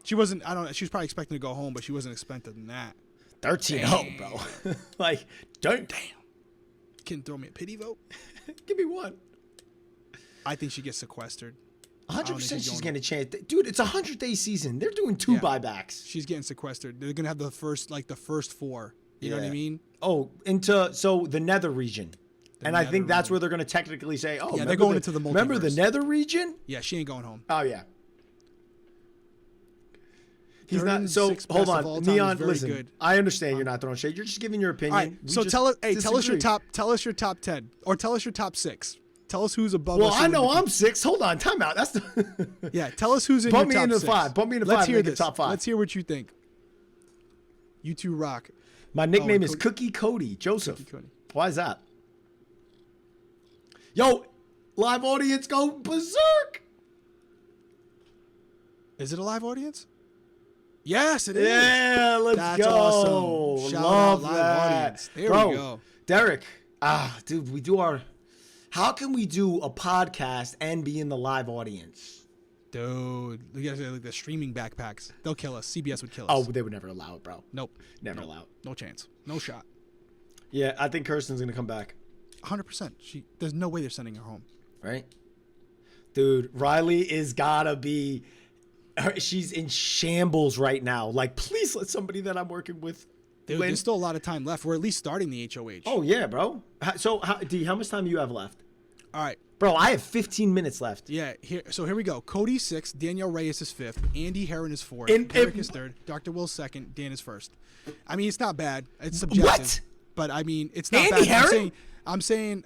She wasn't. I don't know. She was probably expecting to go home, but she wasn't expecting that. 13-0, bro. Like, damn. Can throw me a pity vote? Give me one. I think she gets sequestered. 100% she's getting a chance. Dude, it's a 100-day season. They're doing 2 buybacks. She's getting sequestered. They're going to have the first 4. You know what I mean? Oh, so the nether region. I think that's where they're going to technically say, oh, yeah, they're going into the multiverse. Remember the nether region? Yeah, she ain't going home. Oh, yeah. He's not. So hold on, Neon. Listen, good. I understand you're not throwing shade. You're just giving your opinion. All right, so tell us your top 10, or tell us your top 6. Tell us who's above Well, us. I know I'm 6. Hold on, time out. That's the Yeah, tell us who's in Bump your me top into 6. 5. Bump me into Let's 5. hear Make it this. top 5. Let's hear what you think. You two rock. My nickname is Cody. Cookie Cody Joseph. Cookie Cody. Why is that? Yo, live audience, go berserk. Is it a live audience? Yes, it is. Yeah, let's That's go. awesome. Shout Love out live that. audience. There Bro, we go. Derrick, dude, we do our. How can we do a podcast and be in the live audience? Dude, we got like the streaming backpacks. They'll kill us. CBS would kill us. Oh, they would never allow it, bro. Nope. Never Nope. allow it. No chance. No shot. Yeah, I think Kirsten's gonna come back. 100%. There's no way they're sending her home. Right? Dude, Riley is gotta be. She's in shambles right now. Like, please let somebody that I'm working with Dude, win. there's still a lot of time left. We're at least starting the HOH. Oh yeah, bro. So, how much time do you have left? All right. Bro, I have 15 minutes left. Yeah. Here we go. Cody's 6th. Danielle Reyes is 5th. Andy Herron is 4th. And- Derrick and- is 3rd. Dr. Will's 2nd. Dan is 1st. I mean, it's not bad. It's subjective. What? But I mean, it's not Andy bad. Herron? I'm saying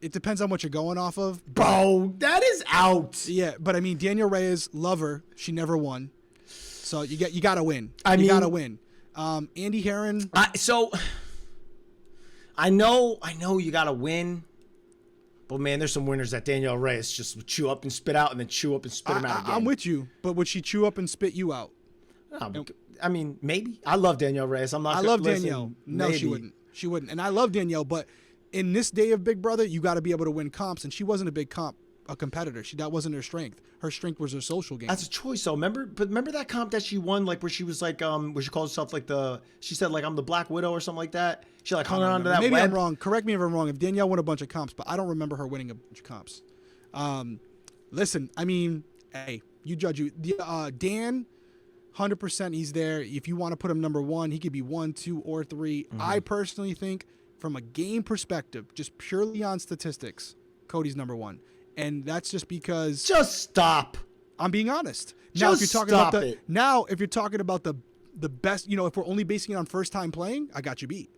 it depends on what you're going off of. Bro, that is out. Yeah, but I mean, Danielle Reyes, love her. She never won. So you got to win. I you mean- got to win. Andy Herron. I know you got to win. But man, there's some winners that Danielle Reyes just would chew up and spit out and then chew up and spit them out again. I'm with you, but would she chew up and spit you out? I mean, maybe. I love Danielle Reyes. I love Danielle. No, maybe. she wouldn't. She wouldn't. And I love Danielle, but in this day of Big Brother, you got to be able to win comps, and she wasn't a competitor. That wasn't her strength. Her strength was her social game. That's a choice, though. Remember that comp that she won, like where she was like, where she called herself like she said like I'm the Black Widow or something like that. She like hung on to that. Maybe web. I'm wrong. Correct me if I'm wrong. If Danielle won a bunch of comps, but I don't remember her winning a bunch of comps. Listen, I mean, hey, you judge you. Dan, 100%, he's there. If you want to put him number 1, he could be 1, 2, or 3. Mm-hmm. I personally think, from a game perspective, just purely on statistics, Cody's number 1, and that's just because. Just stop. I'm being honest. Just if you're talking about the best, if we're only basing it on first time playing, I got you beat.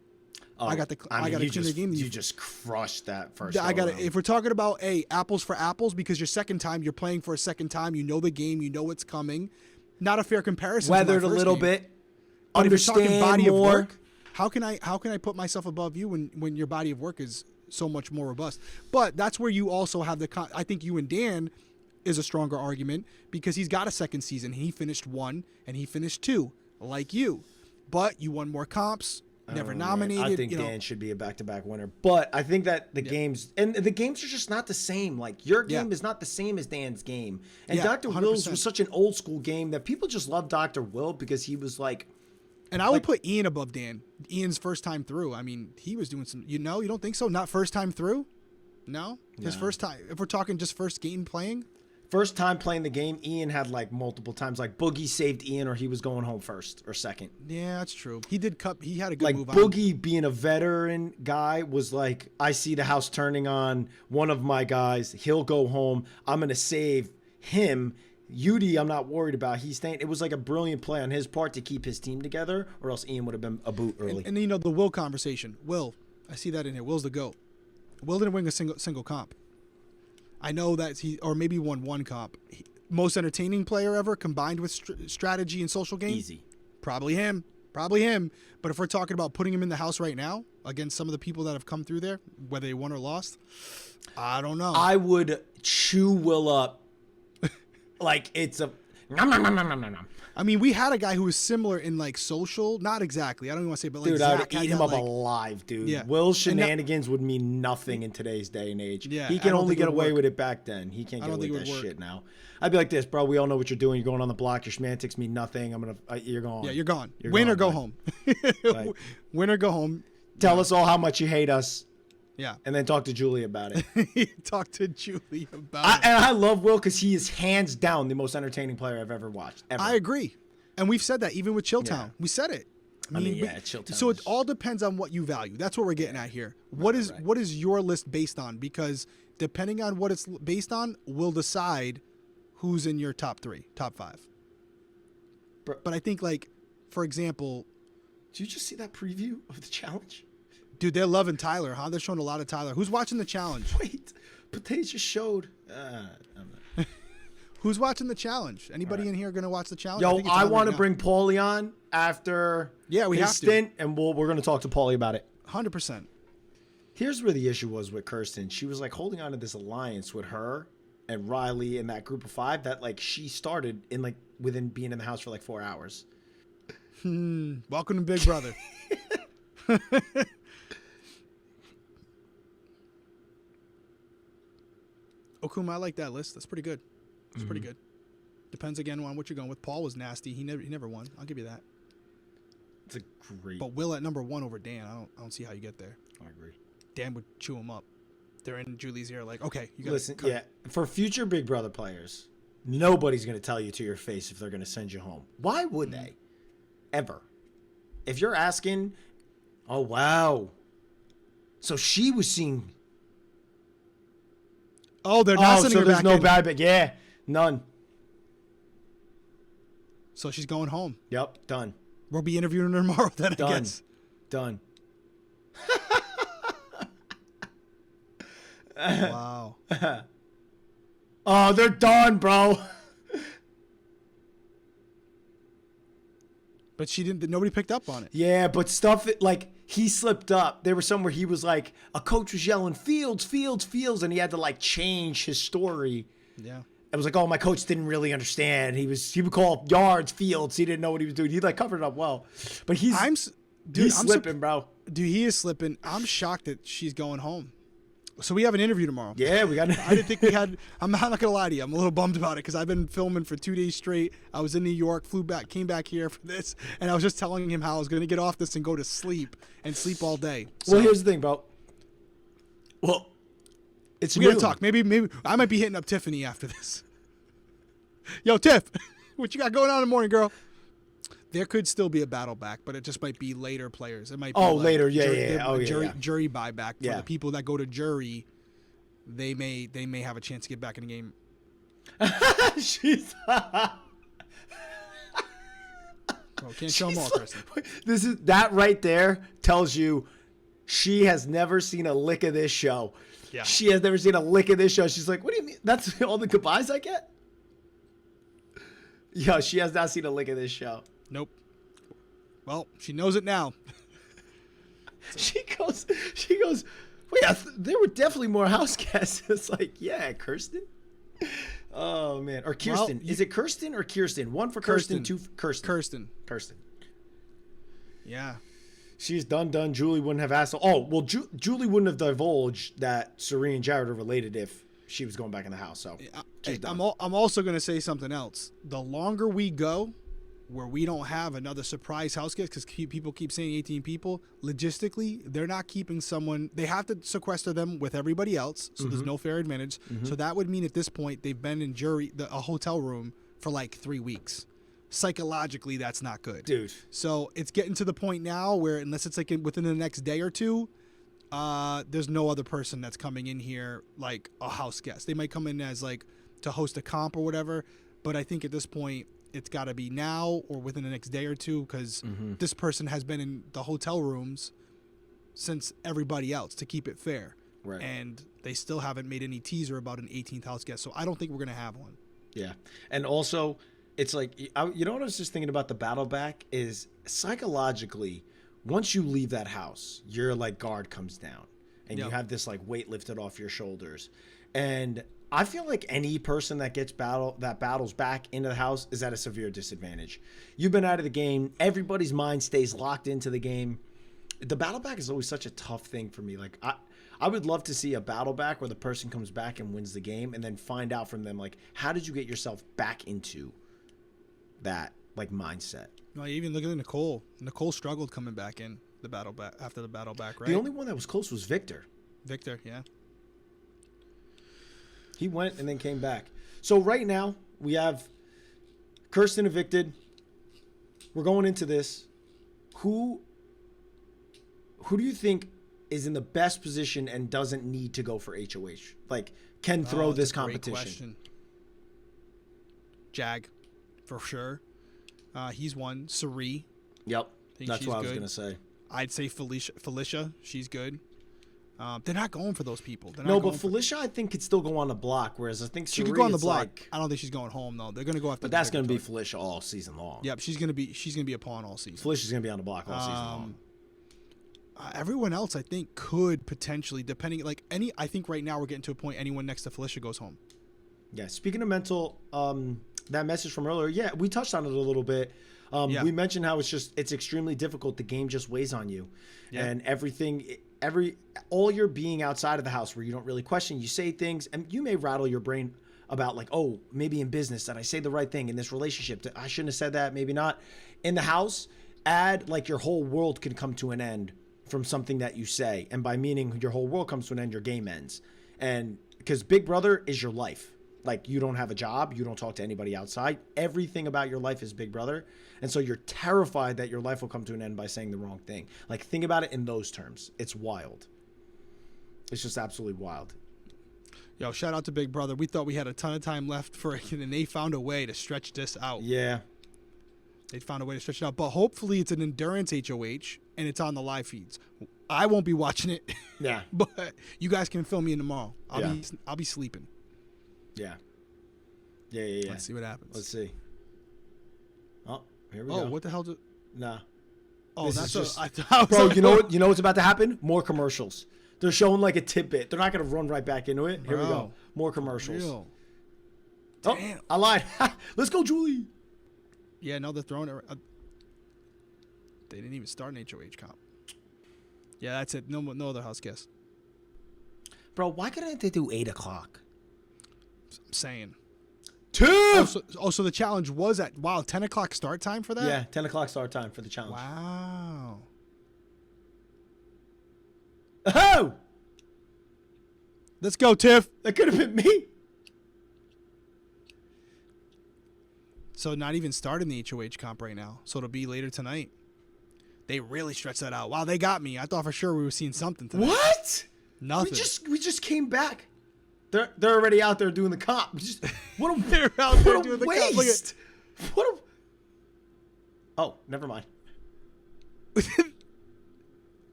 Oh, I got to clean the game. You just crushed that first. If we're talking about apples for apples, because your second time you're playing for a second time, you know the game, you know what's coming. Not a fair comparison. Weathered to a my first little game. bit. But if you're talking Understand body more. of work, how can I put myself above you when your body of work is so much more robust? But that's where you also have I think you and Dan is a stronger argument, because he's got a second season. He finished 1 and he finished 2, like you. But you won more comps. Never nominated. I think Dan should be a back-to-back winner, but I think that the games are just not the same. Like your game is not the same as Dan's game, and Dr. 100%. Will's was such an old school game that people just love Dr. Will because he was like. And I would put Ian above Dan. Ian's first time through. I mean, he was doing some. You don't think so? Not first time through? No, his first time. If we're talking just first game playing. First time playing the game, Ian had like multiple times. Like Boogie saved Ian, or he was going home first or second. Yeah, that's true. He did cup. He had a good Like move. Boogie being a veteran guy was like, I see the house turning on one of my guys. He'll go home. I'm gonna save him. Yudi, I'm not worried about. He's staying. It was like a brilliant play on his part to keep his team together, or else Ian would have been a boot early. And the Will conversation. Will, I see that in here. Will's the GOAT. Will didn't win a single comp. I know that or maybe won 1 comp. Most entertaining player ever combined with strategy and social game. Easy. Probably him. But if we're talking about putting him in the house right now against some of the people that have come through there, whether they won or lost, I don't know. I would chew Will up like it's a. Nom, nom, nom, nom, nom, nom. I mean, we had a guy who was similar in like social, not exactly. I don't even want to say, but like Dude, I Zach would eat him up alive, dude. Yeah. Will's shenanigans would mean nothing in today's day and age. Yeah, he I can don't only think it get would away work. with it back then. He can't I get don't away think with it that would work. shit now. I'd be like this, bro. We all know what you're doing. You're going on the block. Your semantics mean nothing. You're gone. Yeah, you're gone. You're Win gone, or go bud. home. Right. Win or go home. Tell us all how much you hate us, Yeah. and then talk to Julie about it. Talk to Julie about it. And I love Will because he is hands down the most entertaining player I've ever watched. Ever. I agree. And we've said that even with Chilltown. Yeah. We said it. I mean, Chilltown. So it all depends on what you value. That's what we're getting at here. What is your list based on? Because depending on what it's based on, will decide who's in your top 3, top 5. But I think, like, for example, Did you just see that preview of the challenge? Dude, they're loving Tyler, huh? They're showing a lot of Tyler. Who's watching the challenge? Wait, but they just showed. Who's watching the challenge? Anybody in here going to watch the challenge? Yo, I want to right bring Paulie on after we his have stint, and we're going to talk to Paulie about it. 100%. Here's where the issue was with Kirsten. She was like holding on to this alliance with her and Riley and that group of 5 that like she started in like within being in the house for like 4 hours. Welcome to Big Brother. Okuma, I like that list. That's pretty good. It's pretty good. Depends again on what you're going with. Paul was nasty. He never won. I'll give you that. It's a great. But Will at number 1 over Dan. I don't see how you get there. I agree. Dan would chew him up. They're in Julie's ear like, okay, you got to listen. Yeah, for future Big Brother players, nobody's going to tell you to your face if they're going to send you home. Why would they? Ever? If you're asking, oh wow, so she was seeing. Oh, they're not sending her there's back no in. bad, but yeah, none. So she's going home. Yep, done. We'll be interviewing her tomorrow then, I guess. Done. Wow. Oh, they're done, bro. But she didn't. Nobody picked up on it. Yeah, but stuff like he slipped up. There was somewhere he was like, a coach was yelling Fields, Fields, Fields, and he had to like change his story. Yeah. It was like, oh, my coach didn't really understand. He would call yards Fields. He didn't know what he was doing. He like covered it up well, but he's slipping, bro. Dude, he is slipping. I'm shocked that she's going home. So we have an interview tomorrow. Yeah, we got. I didn't think we had. I'm not gonna lie to you. I'm a little bummed about it because I've been filming for 2 days straight. I was in New York, flew back, came back here for this, and I was just telling him how I was gonna get off this and go to sleep and sleep all day. So, Well, here's the thing, bro. Well, it's we noon. gotta talk. Maybe I might be hitting up Tiffany after this. Yo, Tiff, what you got going on in the morning, girl? There could still be a battle back, but it just might be later players. It might be later, yeah. Jury buyback for Yeah. the people that go to jury. They may have a chance to get back in the game. She's. Bro, can't show them all, Kirsten. That right there tells you she has never seen a lick of this show. Yeah. She has never seen a lick of this show. She's like, what do you mean? That's all the goodbyes I get? Yo, she has not seen a lick of this show. Nope. Well, she knows it now. She goes, wait, there were definitely more house guests. It's like, yeah, Kirsten. Oh, man. Or Kirsten. Well, Is it Kirsten or Kirsten? One for Kirsten, two for Kirsten. Kirsten. Yeah. She's done. Julie wouldn't have asked. Oh, well, Julie wouldn't have divulged that Serene and Jared are related if she was going back in the house. So she's done. I'm also going to say something else. The longer we go where we don't have another surprise house guest, because people keep saying 18 people, logistically, they're not keeping someone. They have to sequester them with everybody else, so there's no fair advantage. So that would mean at this point they've been in a hotel room for like 3 weeks. Psychologically, that's not good, dude. So it's getting to the point now where unless it's like within the next day or two, there's no other person that's coming in here like a house guest. They might come in as like to host a comp or whatever, but I think at this point it's got to be now or within the next day or two because this person has been in the hotel rooms since everybody else to keep it fair. Right. And they still haven't made any teaser about an 18th house guest, so I don't think we're going to have one. Yeah. And also, it's like, you know what I was just thinking about the battle back is psychologically, once you leave that house, your like guard comes down and you have this like weight lifted off your shoulders. And I feel like any person that battles back into the house is at a severe disadvantage. You've been out of the game. Everybody's mind stays locked into the game. The battle back is always such a tough thing for me. Like I would love to see a battle back where the person comes back and wins the game and then find out from them, like, how did you get yourself back into that like mindset? No, even look at Nicole. Nicole struggled coming back in the battle back after the battle back, right? The only one that was close was Victor. Victor, yeah. He went and then came back. So right now we have Kirsten evicted. We're going into this. Who do you think is in the best position and doesn't need to go for HOH? Like, can throw this competition? Great question. Jag, for sure. He's one. Sari. Yep. That's what I was going to say. I'd say Felicia, she's good. They're not going for those people. No, but Felicia, I think, could still go on the block, whereas I think she could Suri, go on the it's block. like- I don't think she's going home though. They're going to go after. but that's going to be Felicia all season long. Yep, she's going to be a pawn all season. Felicia's going to be on the block all season long. Everyone else, I think, could potentially, depending, I think right now we're getting to a point anyone next to Felicia goes home. Yeah, speaking of mental, that message from earlier, yeah, we touched on it a little bit. We mentioned how it's extremely difficult. The game just weighs on you, and all your being outside of the house where you don't really question, you say things, and you may rattle your brain about like, oh, maybe in business that I say the right thing, in this relationship that I shouldn't have said that, maybe not. In the house, add like your whole world can come to an end from something that you say, and by meaning your whole world comes to an end, your game ends, and because Big Brother is your life. Like, you don't have a job, you don't talk to anybody outside. Everything about your life is Big Brother. And so you're terrified that your life will come to an end by saying the wrong thing. Like, think about it in those terms. It's wild. It's just absolutely wild. Yo, shout out to Big Brother. We thought we had a ton of time left for it, and they found a way to stretch this out. Yeah. They found a way to stretch it out. But hopefully it's an endurance HOH, and it's on the live feeds. I won't be watching it. Yeah. But you guys can fill me in tomorrow. I'll be sleeping. Yeah. Yeah. Let's see what happens. Let's see. Oh, here we go. Oh, what the hell? Nah. Oh, This that's is just- bro. Bro, you know what's about to happen? More commercials. They're showing like a tidbit. They're not going to run right back into it. Here we go. More commercials. Real. Oh, Damn. I lied. Let's go, Julie. Yeah, no, they're throwing it. They didn't even start an HOH comp. Yeah, that's it. No other house guests. Bro, why couldn't they do 8 o'clock? I'm saying. 2! So the challenge was at 10 o'clock start time for that? Yeah, 10 o'clock start time for the challenge. Wow. Oh! Let's go, Tiff. That could have been me. So not even starting the HOH comp right now. So it'll be later tonight. They really stretched that out. Wow, they got me. I thought for sure we were seeing something tonight. What? Nothing. We just came back. They're already out there doing the comp. What a They're out there doing the comp. Look waste. What a... Oh, never mind.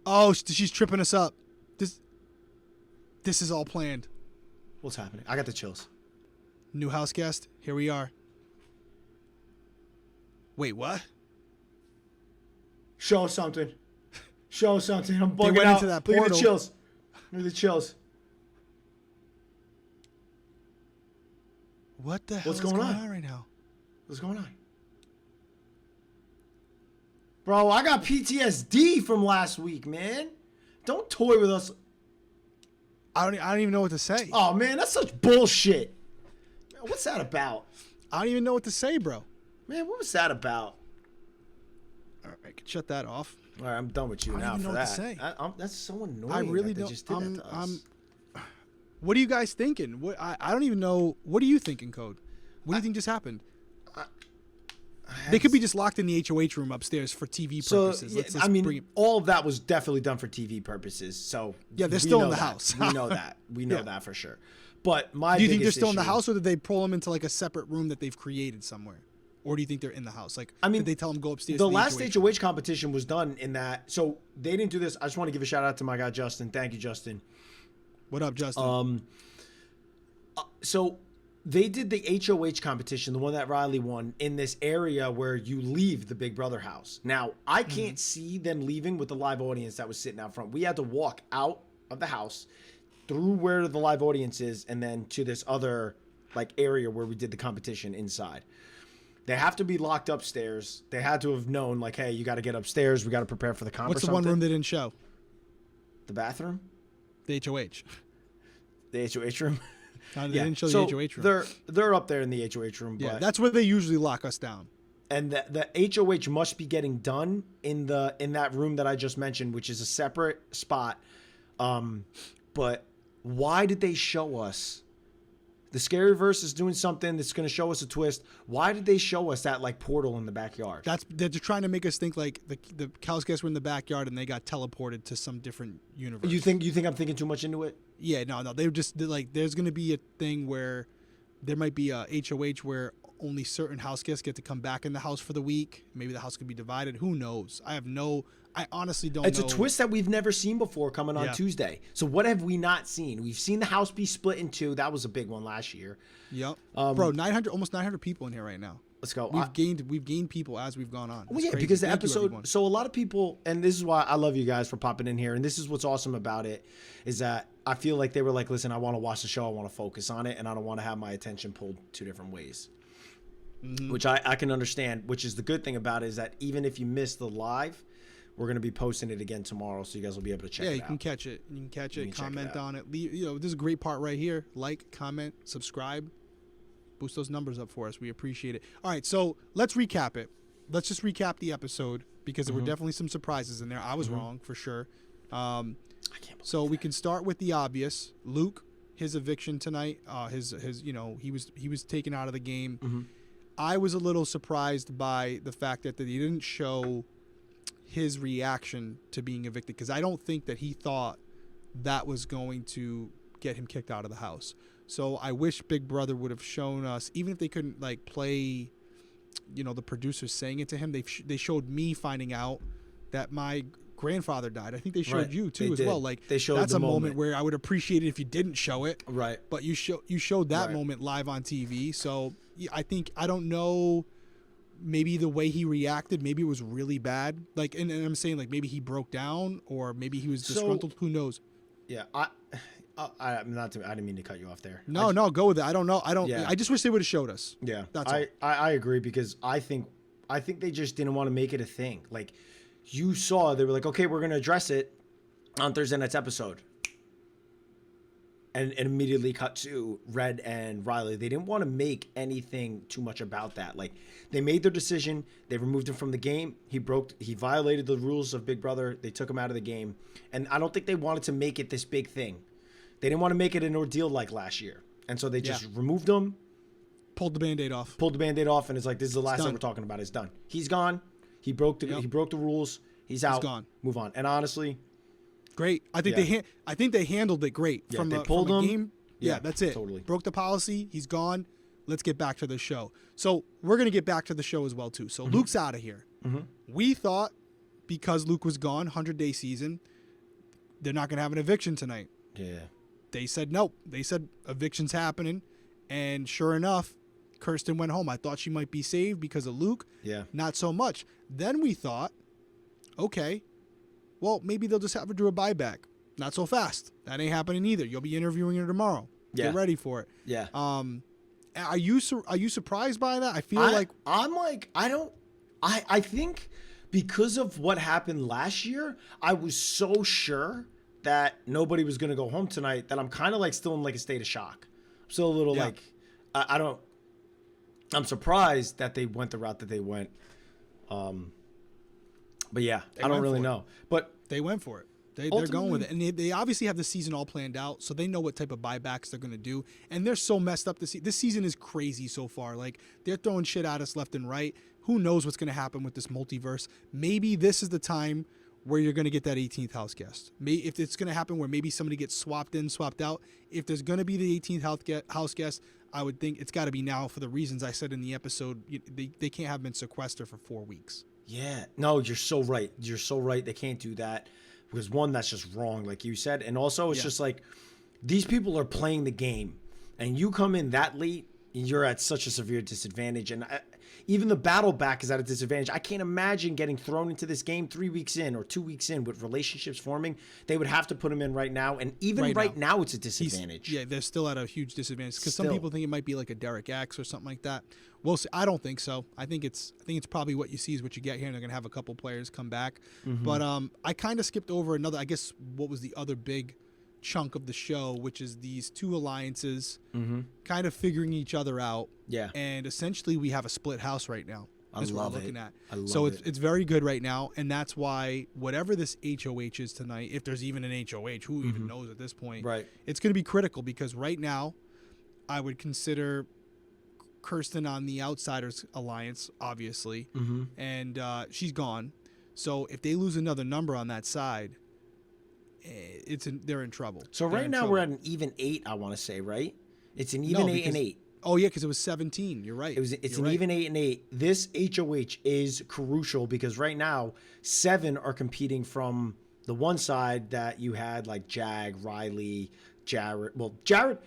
Oh, she's tripping us up. This is all planned. What's happening? I got the chills. New house guest. Here we are. Wait, what? Show us something. Show us something. I'm bugging went out. into that Look at the portal. chills. Look at the chills. What the hell What's is going going on? on right now? What's going on? Bro, I got PTSD from last week, man. Don't toy with us. I don't even know what to say. Oh, man, that's such bullshit. Man, what's that about? I don't even know what to say, bro. Man, what was that about? All right, I can shut that off. All right, I'm done with you I don't now even for know that. what to say. That's so annoying. I really that they don't. just did that to us. What are you guys thinking? What I don't even know. What are you thinking, Code? What do you think just happened? They could be just locked in the HOH room upstairs for TV purposes. So, I mean, all of that was definitely done for TV purposes. So yeah, they're we still in know the that. house. We know that. We know Yeah. that for sure. But my Do you think they're biggest still in the issue- house, or did they pull them into like a separate room that they've created somewhere? Or do you think they're in the house? Like, I mean, did they tell them go upstairs? The to last HOH? HOH competition was done in that. So they didn't do this. I just want to give a shout out to my guy Justin. Thank you, Justin. What up, Justin? So they did the HOH competition, the one that Riley won, in this area where you leave the Big Brother house. Now, I can't see them leaving with the live audience that was sitting out front. We had to walk out of the house through where the live audience is and then to this other like area where we did the competition inside. They have to be locked upstairs. They had to have known like, hey, you got to get upstairs. We got to prepare for the comp. What's or the one something. room they didn't show? The bathroom? The HOH. The HOH room? They didn't show So the HOH room. They're up there in the HOH room. Yeah, but, that's where they usually lock us down. and the HOH must be getting done in that room that I just mentioned, which is a separate spot. But why did they show us? The Scaryverse is doing something that's going to show us a twist. Why did they show us that like portal in the backyard? They're just trying to make us think like the house guests were in the backyard and they got teleported to some different universe. You think I'm thinking too much into it? Yeah, no. They're like, there's going to be a thing where there might be a HOH where only certain house guests get to come back in the house for the week. Maybe the house could be divided. Who knows? I honestly don't know. It's a twist that we've never seen before coming on Tuesday. So what have we not seen? We've seen the house be split in two. That was a big one last year. Yep. Bro, almost 900 people in here right now. Let's go. We've gained people as we've gone on. Well, yeah, because the episode. So a lot of people, and this is why I love you guys for popping in here. And this is what's awesome about it, is that I feel like they were like, listen, I want to watch the show, I want to focus on it, and I don't want to have my attention pulled two different ways. Mm-hmm. Which I can understand. Which is the good thing about it, is that even if you miss the live, we're going to be posting it again tomorrow, so you guys will be able to check it out. Yeah, you can catch it. You can catch it. Comment on it. This is a great part right here. Like, comment, subscribe. Boost those numbers up for us. We appreciate it. All right, so let's recap it. Let's just recap the episode, because there were definitely some surprises in there. I was wrong for sure. I can't believe so that. We can start with the obvious. Luke, his eviction tonight. He was taken out of the game. Mm-hmm. I was a little surprised by the fact that he didn't show his reaction to being evicted, because I don't think that he thought that was going to get him kicked out of the house. So I wish Big Brother would have shown us, even if they couldn't like play, the producers saying it to him. They showed me finding out that my grandfather died. I think they showed you too well. Like, they showed that's the a moment where I would appreciate it if you didn't show it. Right. But you showed that moment live on TV. So I don't know. Maybe the way he reacted, maybe it was really bad. Like, and I'm saying, like, maybe he broke down, or maybe he was disgruntled. Who knows? Yeah, I didn't mean to cut you off there. No, go with it. I don't know. I just wish they would have showed us. Yeah, that's all. I agree, because I think they just didn't want to make it a thing. Like, you saw, they were like, okay, we're going to address it on Thursday night's episode. And immediately cut to Red and Riley. They didn't want to make anything too much about that. Like, they made their decision. They removed him from the game. He violated the rules of Big Brother. They took him out of the game. And I don't think they wanted to make it this big thing. They didn't want to make it an ordeal like last year. And so they just removed him. Pulled the Band-Aid off. And it's like, this is the last thing we're talking about. It's done. He's gone. He broke the rules. He's out. He's gone. Move on. And honestly, great. I think they handled it great. Yeah, they pulled him. Game. Yeah, that's it. Totally. Broke the policy. He's gone. Let's get back to the show. So we're going to get back to the show as well, too. So Luke's out of here. Mm-hmm. We thought, because Luke was gone, 100-day season, they're not going to have an eviction tonight. Yeah. They said nope. They said eviction's happening. And sure enough, Kirsten went home. I thought she might be saved because of Luke. Yeah. Not so much. Then we thought, okay, well, maybe they'll just have her do a buyback. Not so fast. That ain't happening either. You'll be interviewing her tomorrow. Yeah. Get ready for it. Yeah. Are you surprised by that? I think because of what happened last year, I was so sure that nobody was going to go home tonight that I'm kind of like still in like a state of shock. I'm still a little like, I'm surprised that they went the route that they went. But yeah, I don't really know. But they went for it. They're going with it. And they obviously have the season all planned out, so they know what type of buybacks they're going to do. And they're so messed up. This season is crazy so far. Like, they're throwing shit at us left and right. Who knows what's going to happen with this multiverse? Maybe this is the time where you're going to get that 18th house guest. If it's going to happen where maybe somebody gets swapped in, swapped out. If there's going to be the 18th house guest, I would think it's got to be now for the reasons I said in the episode. They can't have been sequestered for 4 weeks. Yeah. No, you're so right. You're so right. They can't do that. Because one, that's just wrong, like you said. And also, it's just like, these people are playing the game. And you come in that late, you're at such a severe disadvantage. And even the battle back is at a disadvantage. I can't imagine getting thrown into this game 3 weeks in or 2 weeks in with relationships forming. They would have to put him in right now. And even right now it's a disadvantage. They're still at a huge disadvantage. Because some people think it might be like a Derrick X or something like that. We'll see. I don't think so. I think it's probably what you see is what you get here, and they're gonna have a couple players come back. Mm-hmm. But I kind of skipped over another. I guess what was the other big chunk of the show, which is these two alliances kind of figuring each other out. Yeah. And essentially, we have a split house right now. That's what we're looking at. I love so it. It's very good right now, and that's why whatever this HOH is tonight, if there's even an HOH, who even knows at this point? Right. It's going to be critical because right now, I would consider Kirsten on the Outsiders Alliance, obviously, and she's gone. So if they lose another number on that side, they're in trouble. So right now we're at an even 8, I want to say, right? It's an even 8 and 8. Oh yeah, because it was 17. You're right. It's an even 8-8. This HOH is crucial because right now 7 are competing from the one side that you had like Jag, Riley, Jared. Well, Jared,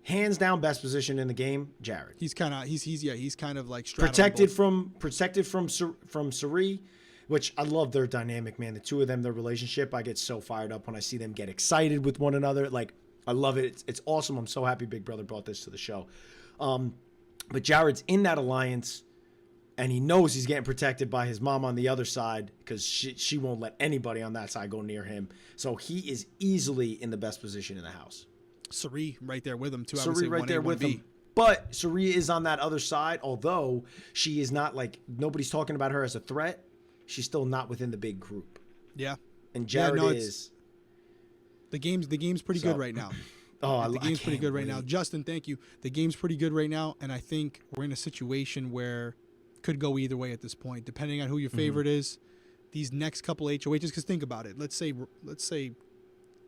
hands down best position in the game. Jared. He's kind of like protected from Sari, which I love their dynamic, man. The two of them, their relationship, I get so fired up when I see them get excited with one another. Like, I love it. It's awesome. I'm so happy Big Brother brought this to the show. But Jared's in that alliance, and he knows he's getting protected by his mom on the other side because she won't let anybody on that side go near him. So he is easily in the best position in the house. Sari right there with him too. Sari right there with him. But Sari is on that other side, although she is not like, nobody's talking about her as a threat. She's still not within the big group. Yeah. And Jared is. The game's pretty good right now. The game's pretty good right now. Justin, thank you. The game's pretty good right now, and I think we're in a situation where it could go either way at this point, depending on who your favorite is. These next couple HOHs, because think about it. Let's say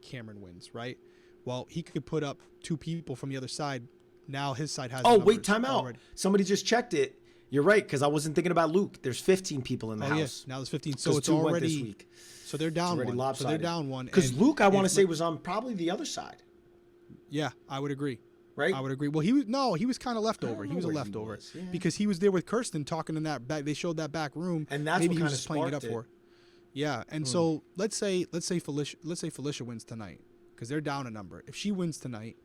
Cameron wins, right? Well, he could put up 2 people from the other side. Now his side has. Oh, wait, time out. Already. Somebody just checked it. You're right, because I wasn't thinking about Luke. There's 15 people in the house. Yeah. Now there's 15. So it's already this week. So they're down one. Lopsided. So they're down one. Because Luke, I want to say, was on probably the other side. Yeah, I would agree. Right? I would agree. Well, he was kind of leftover. He was a leftover because he was there with Kirsten talking in that back. They showed that back room, and that's maybe what he was kind just of playing it up for. Yeah, and so let's say Felicia wins tonight because they're down a number. If she wins tonight,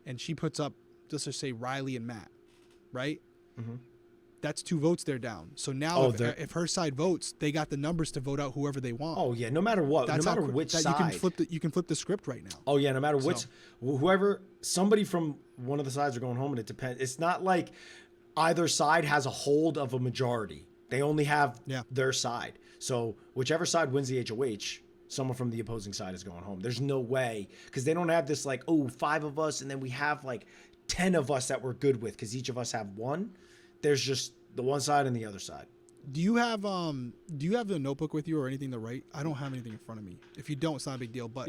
and she puts up, let's just say Riley and Matt, right? Mm-hmm. That's 2 votes they're down. So now if her side votes, they got the numbers to vote out whoever they want. Oh yeah, no matter what, no matter which side. You can flip the script right now. Oh yeah, no matter which, whoever, somebody from one of the sides are going home, and it depends. It's not like either side has a hold of a majority. They only have their side. So whichever side wins the HOH, someone from the opposing side is going home. There's no way, because they don't have this like, 5 of us, and then we have like 10 of us that we're good with, because each of us have one. There's just the one side and the other side. Do you have the notebook with you or anything to write? I don't have anything in front of me. If you don't, it's not a big deal. But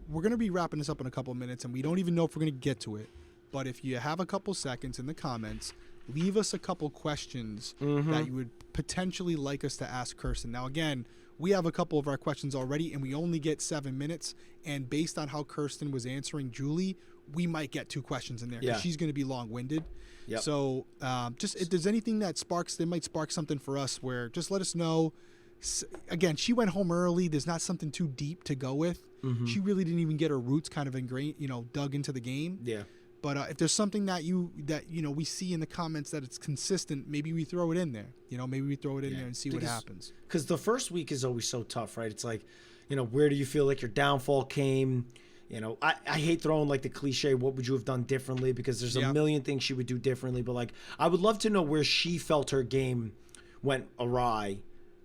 we're gonna be wrapping this up in a couple of minutes, and we don't even know if we're gonna get to it. But if you have a couple seconds in the comments, leave us a couple questions that you would potentially like us to ask Kirsten. Now, again, we have a couple of our questions already, and we only get 7 minutes. And based on how Kirsten was answering Julie, we might get 2 questions in there because she's going to be long-winded. Yep. So just if there's anything that might spark something for us, where just let us know. Again, she went home early. There's not something too deep to go with. She really didn't even get her roots kind of ingrained, dug into the game. Yeah. But if there's something that we see in the comments that it's consistent, maybe we throw it in there. Maybe we throw it in there and see what happens. Because the first week is always so tough, right? It's like, where do you feel like your downfall came? I hate throwing like the cliche, what would you have done differently? Because there's a million things she would do differently. But like, I would love to know where she felt her game went awry.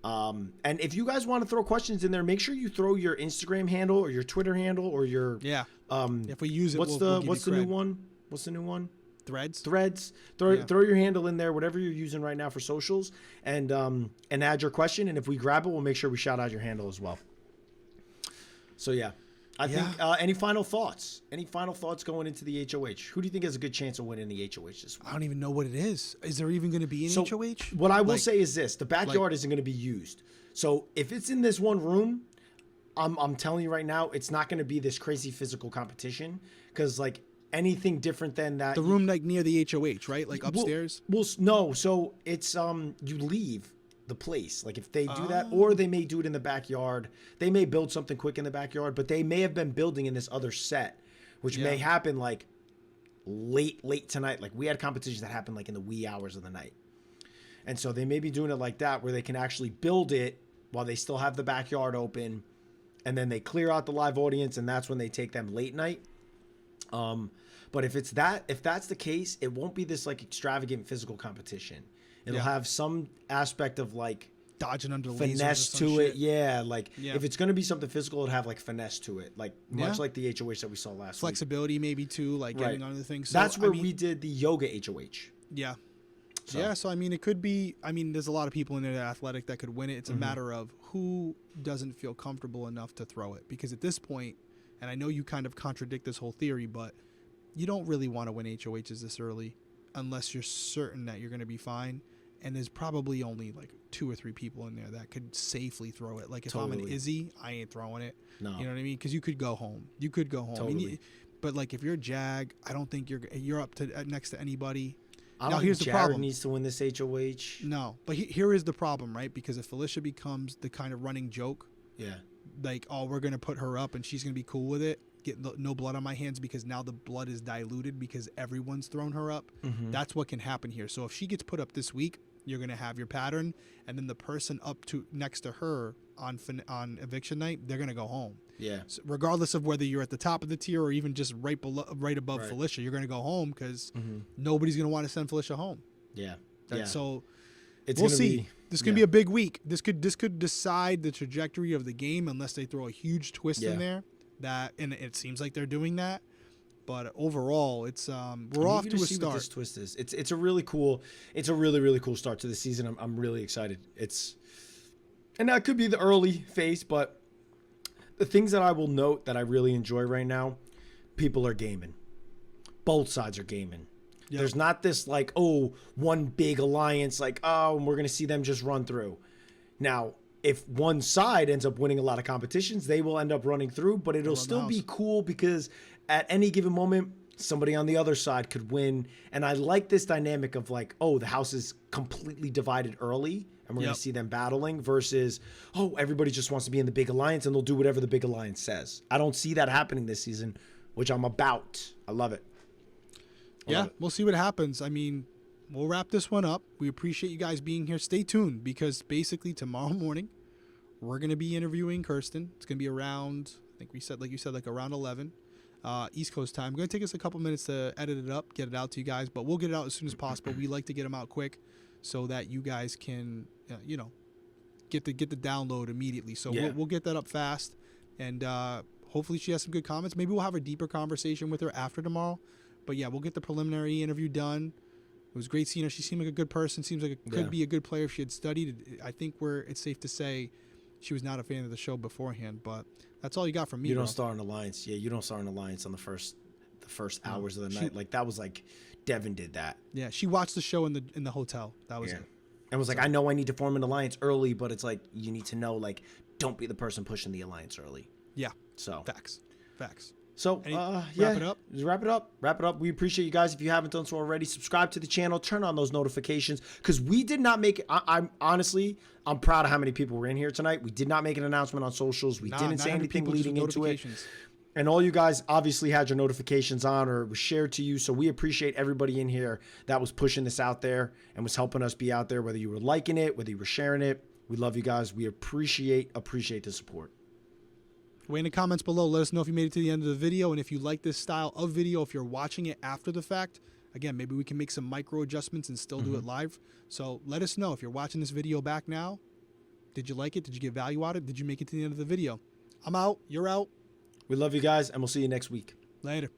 And if you guys want to throw questions in there, make sure you throw your Instagram handle or your Twitter handle or your if we use it, what's the new one? What's the new one? Threads. Throw your handle in there, whatever you're using right now for socials, and add your question. And if we grab it, we'll make sure we shout out your handle as well. So I think any final thoughts? Any final thoughts going into the HOH? Who do you think has a good chance of winning the HOH this week? I don't even know what it is. Is there even going to be an HOH? What I will say is this: the backyard isn't going to be used. So if it's in this one room, I'm telling you right now, it's not going to be this crazy physical competition, because like anything different than that. The room like near the HOH, right? Like upstairs? Well, no. So it's you leave the place. Like if they do that, or they may do it in the backyard. They may build something quick in the backyard, but they may have been building in this other set, which may happen like late tonight. Like we had competitions that happened like in the wee hours of the night. And so they may be doing it like that, where they can actually build it while they still have the backyard open, and then they clear out the live audience, and that's when they take them late night. But if that's the case, it won't be this like extravagant physical competition. It'll have some aspect of like dodging under finesse to it. Yeah, like if it's going to be something physical, it'll have like finesse to it, like much like the HOH that we saw last flexibility week. Maybe too, like getting onto the things. So, that's where we did the yoga HOH. Yeah. So I mean, it could be. I mean, there's a lot of people in there that are athletic that could win it. It's a matter of who doesn't feel comfortable enough to throw it. Because at this point, and I know you kind of contradict this whole theory, but you don't really want to win HOHs this early. unless you're certain that you're going to be fine. And there's probably only like 2 or 3 people in there that could safely throw it. Like if I'm an Izzy, I ain't throwing it. No. You know what I mean? Because you could go home. Totally. I mean, but like if you're a Jag, I don't think you're up to next to anybody. I now don't here's think the Jared problem. needs to win this HOH. No, but here is the problem, right? Because if Felicia becomes the kind of running joke, Yeah. like, oh, we're gonna put her up and she's gonna be cool with it, get no blood on my hands because now the blood is diluted because everyone's thrown her up. Mm-hmm. That's what can happen here. So if she gets put up this week, you're gonna have your pattern, and then the person up to next to her on eviction night, they're gonna go home. Yeah. So regardless of whether you're at the top of the tier or even just right above Felicia, you're gonna go home because nobody's gonna want to send Felicia home. Yeah. So We'll see. This could be a big week. This could decide the trajectory of the game unless they throw a huge twist in there. And it seems like they're doing that. But overall, it's we're off to a start. What this twist is. It's a really really cool start to the season. I'm really excited. And that could be the early phase, but the things that I will note that I really enjoy right now, people are gaming. Both sides are gaming. Yep. There's not this like, oh, one big alliance, like, oh, and we're going to see them just run through. Now, if one side ends up winning a lot of competitions, they will end up running through, but it'll still be cool because at any given moment, somebody on the other side could win. And I like this dynamic of like, oh, the house is completely divided early and we're going to see them battling versus, oh, everybody just wants to be in the big alliance and they'll do whatever the big alliance says. I don't see that happening this season, which I'm about. I love it. We'll see what happens. I mean, we'll wrap this one up. We appreciate you guys being here. Stay tuned because basically tomorrow morning, we're going to be interviewing Kirsten. It's going to be around, I think we said, like you said, like around 11 East Coast time. Going to take us a couple minutes to edit it up, get it out to you guys, but we'll get it out as soon as possible. We like to get them out quick so that you guys can, get the download immediately. So we'll get that up fast, and hopefully she has some good comments. Maybe we'll have a deeper conversation with her after tomorrow. But yeah, we'll get the preliminary interview done. It was great seeing her. She seemed like a good person. Seems like it could be a good player if she had studied. I think it's safe to say she was not a fan of the show beforehand. But that's all you got from me. You don't start an alliance. Yeah, you don't start an alliance on the first hours of the night. Like that was like Devin did that. Yeah, she watched the show in the hotel. That was it. And was like, I know I need to form an alliance early, but it's like you need to know like don't be the person pushing the alliance early. Yeah. So facts. So, wrap it up. Just wrap it up. We appreciate you guys. If you haven't done so already, subscribe to the channel, turn on those notifications because we did not make it. I'm proud of how many people were in here tonight. We did not make an announcement on socials. We didn't say anything leading into it. And all you guys obviously had your notifications on or it was shared to you. So we appreciate everybody in here that was pushing this out there and was helping us be out there, whether you were liking it, whether you were sharing it. We love you guys. We appreciate the support. Weigh in the comments below. Let us know if you made it to the end of the video and if you like this style of video, if you're watching it after the fact. Again, maybe we can make some micro adjustments and still do it live. So let us know if you're watching this video back now. Did you like it? Did you get value out of it? Did you make it to the end of the video? I'm out. You're out. We love you guys, and we'll see you next week. Later.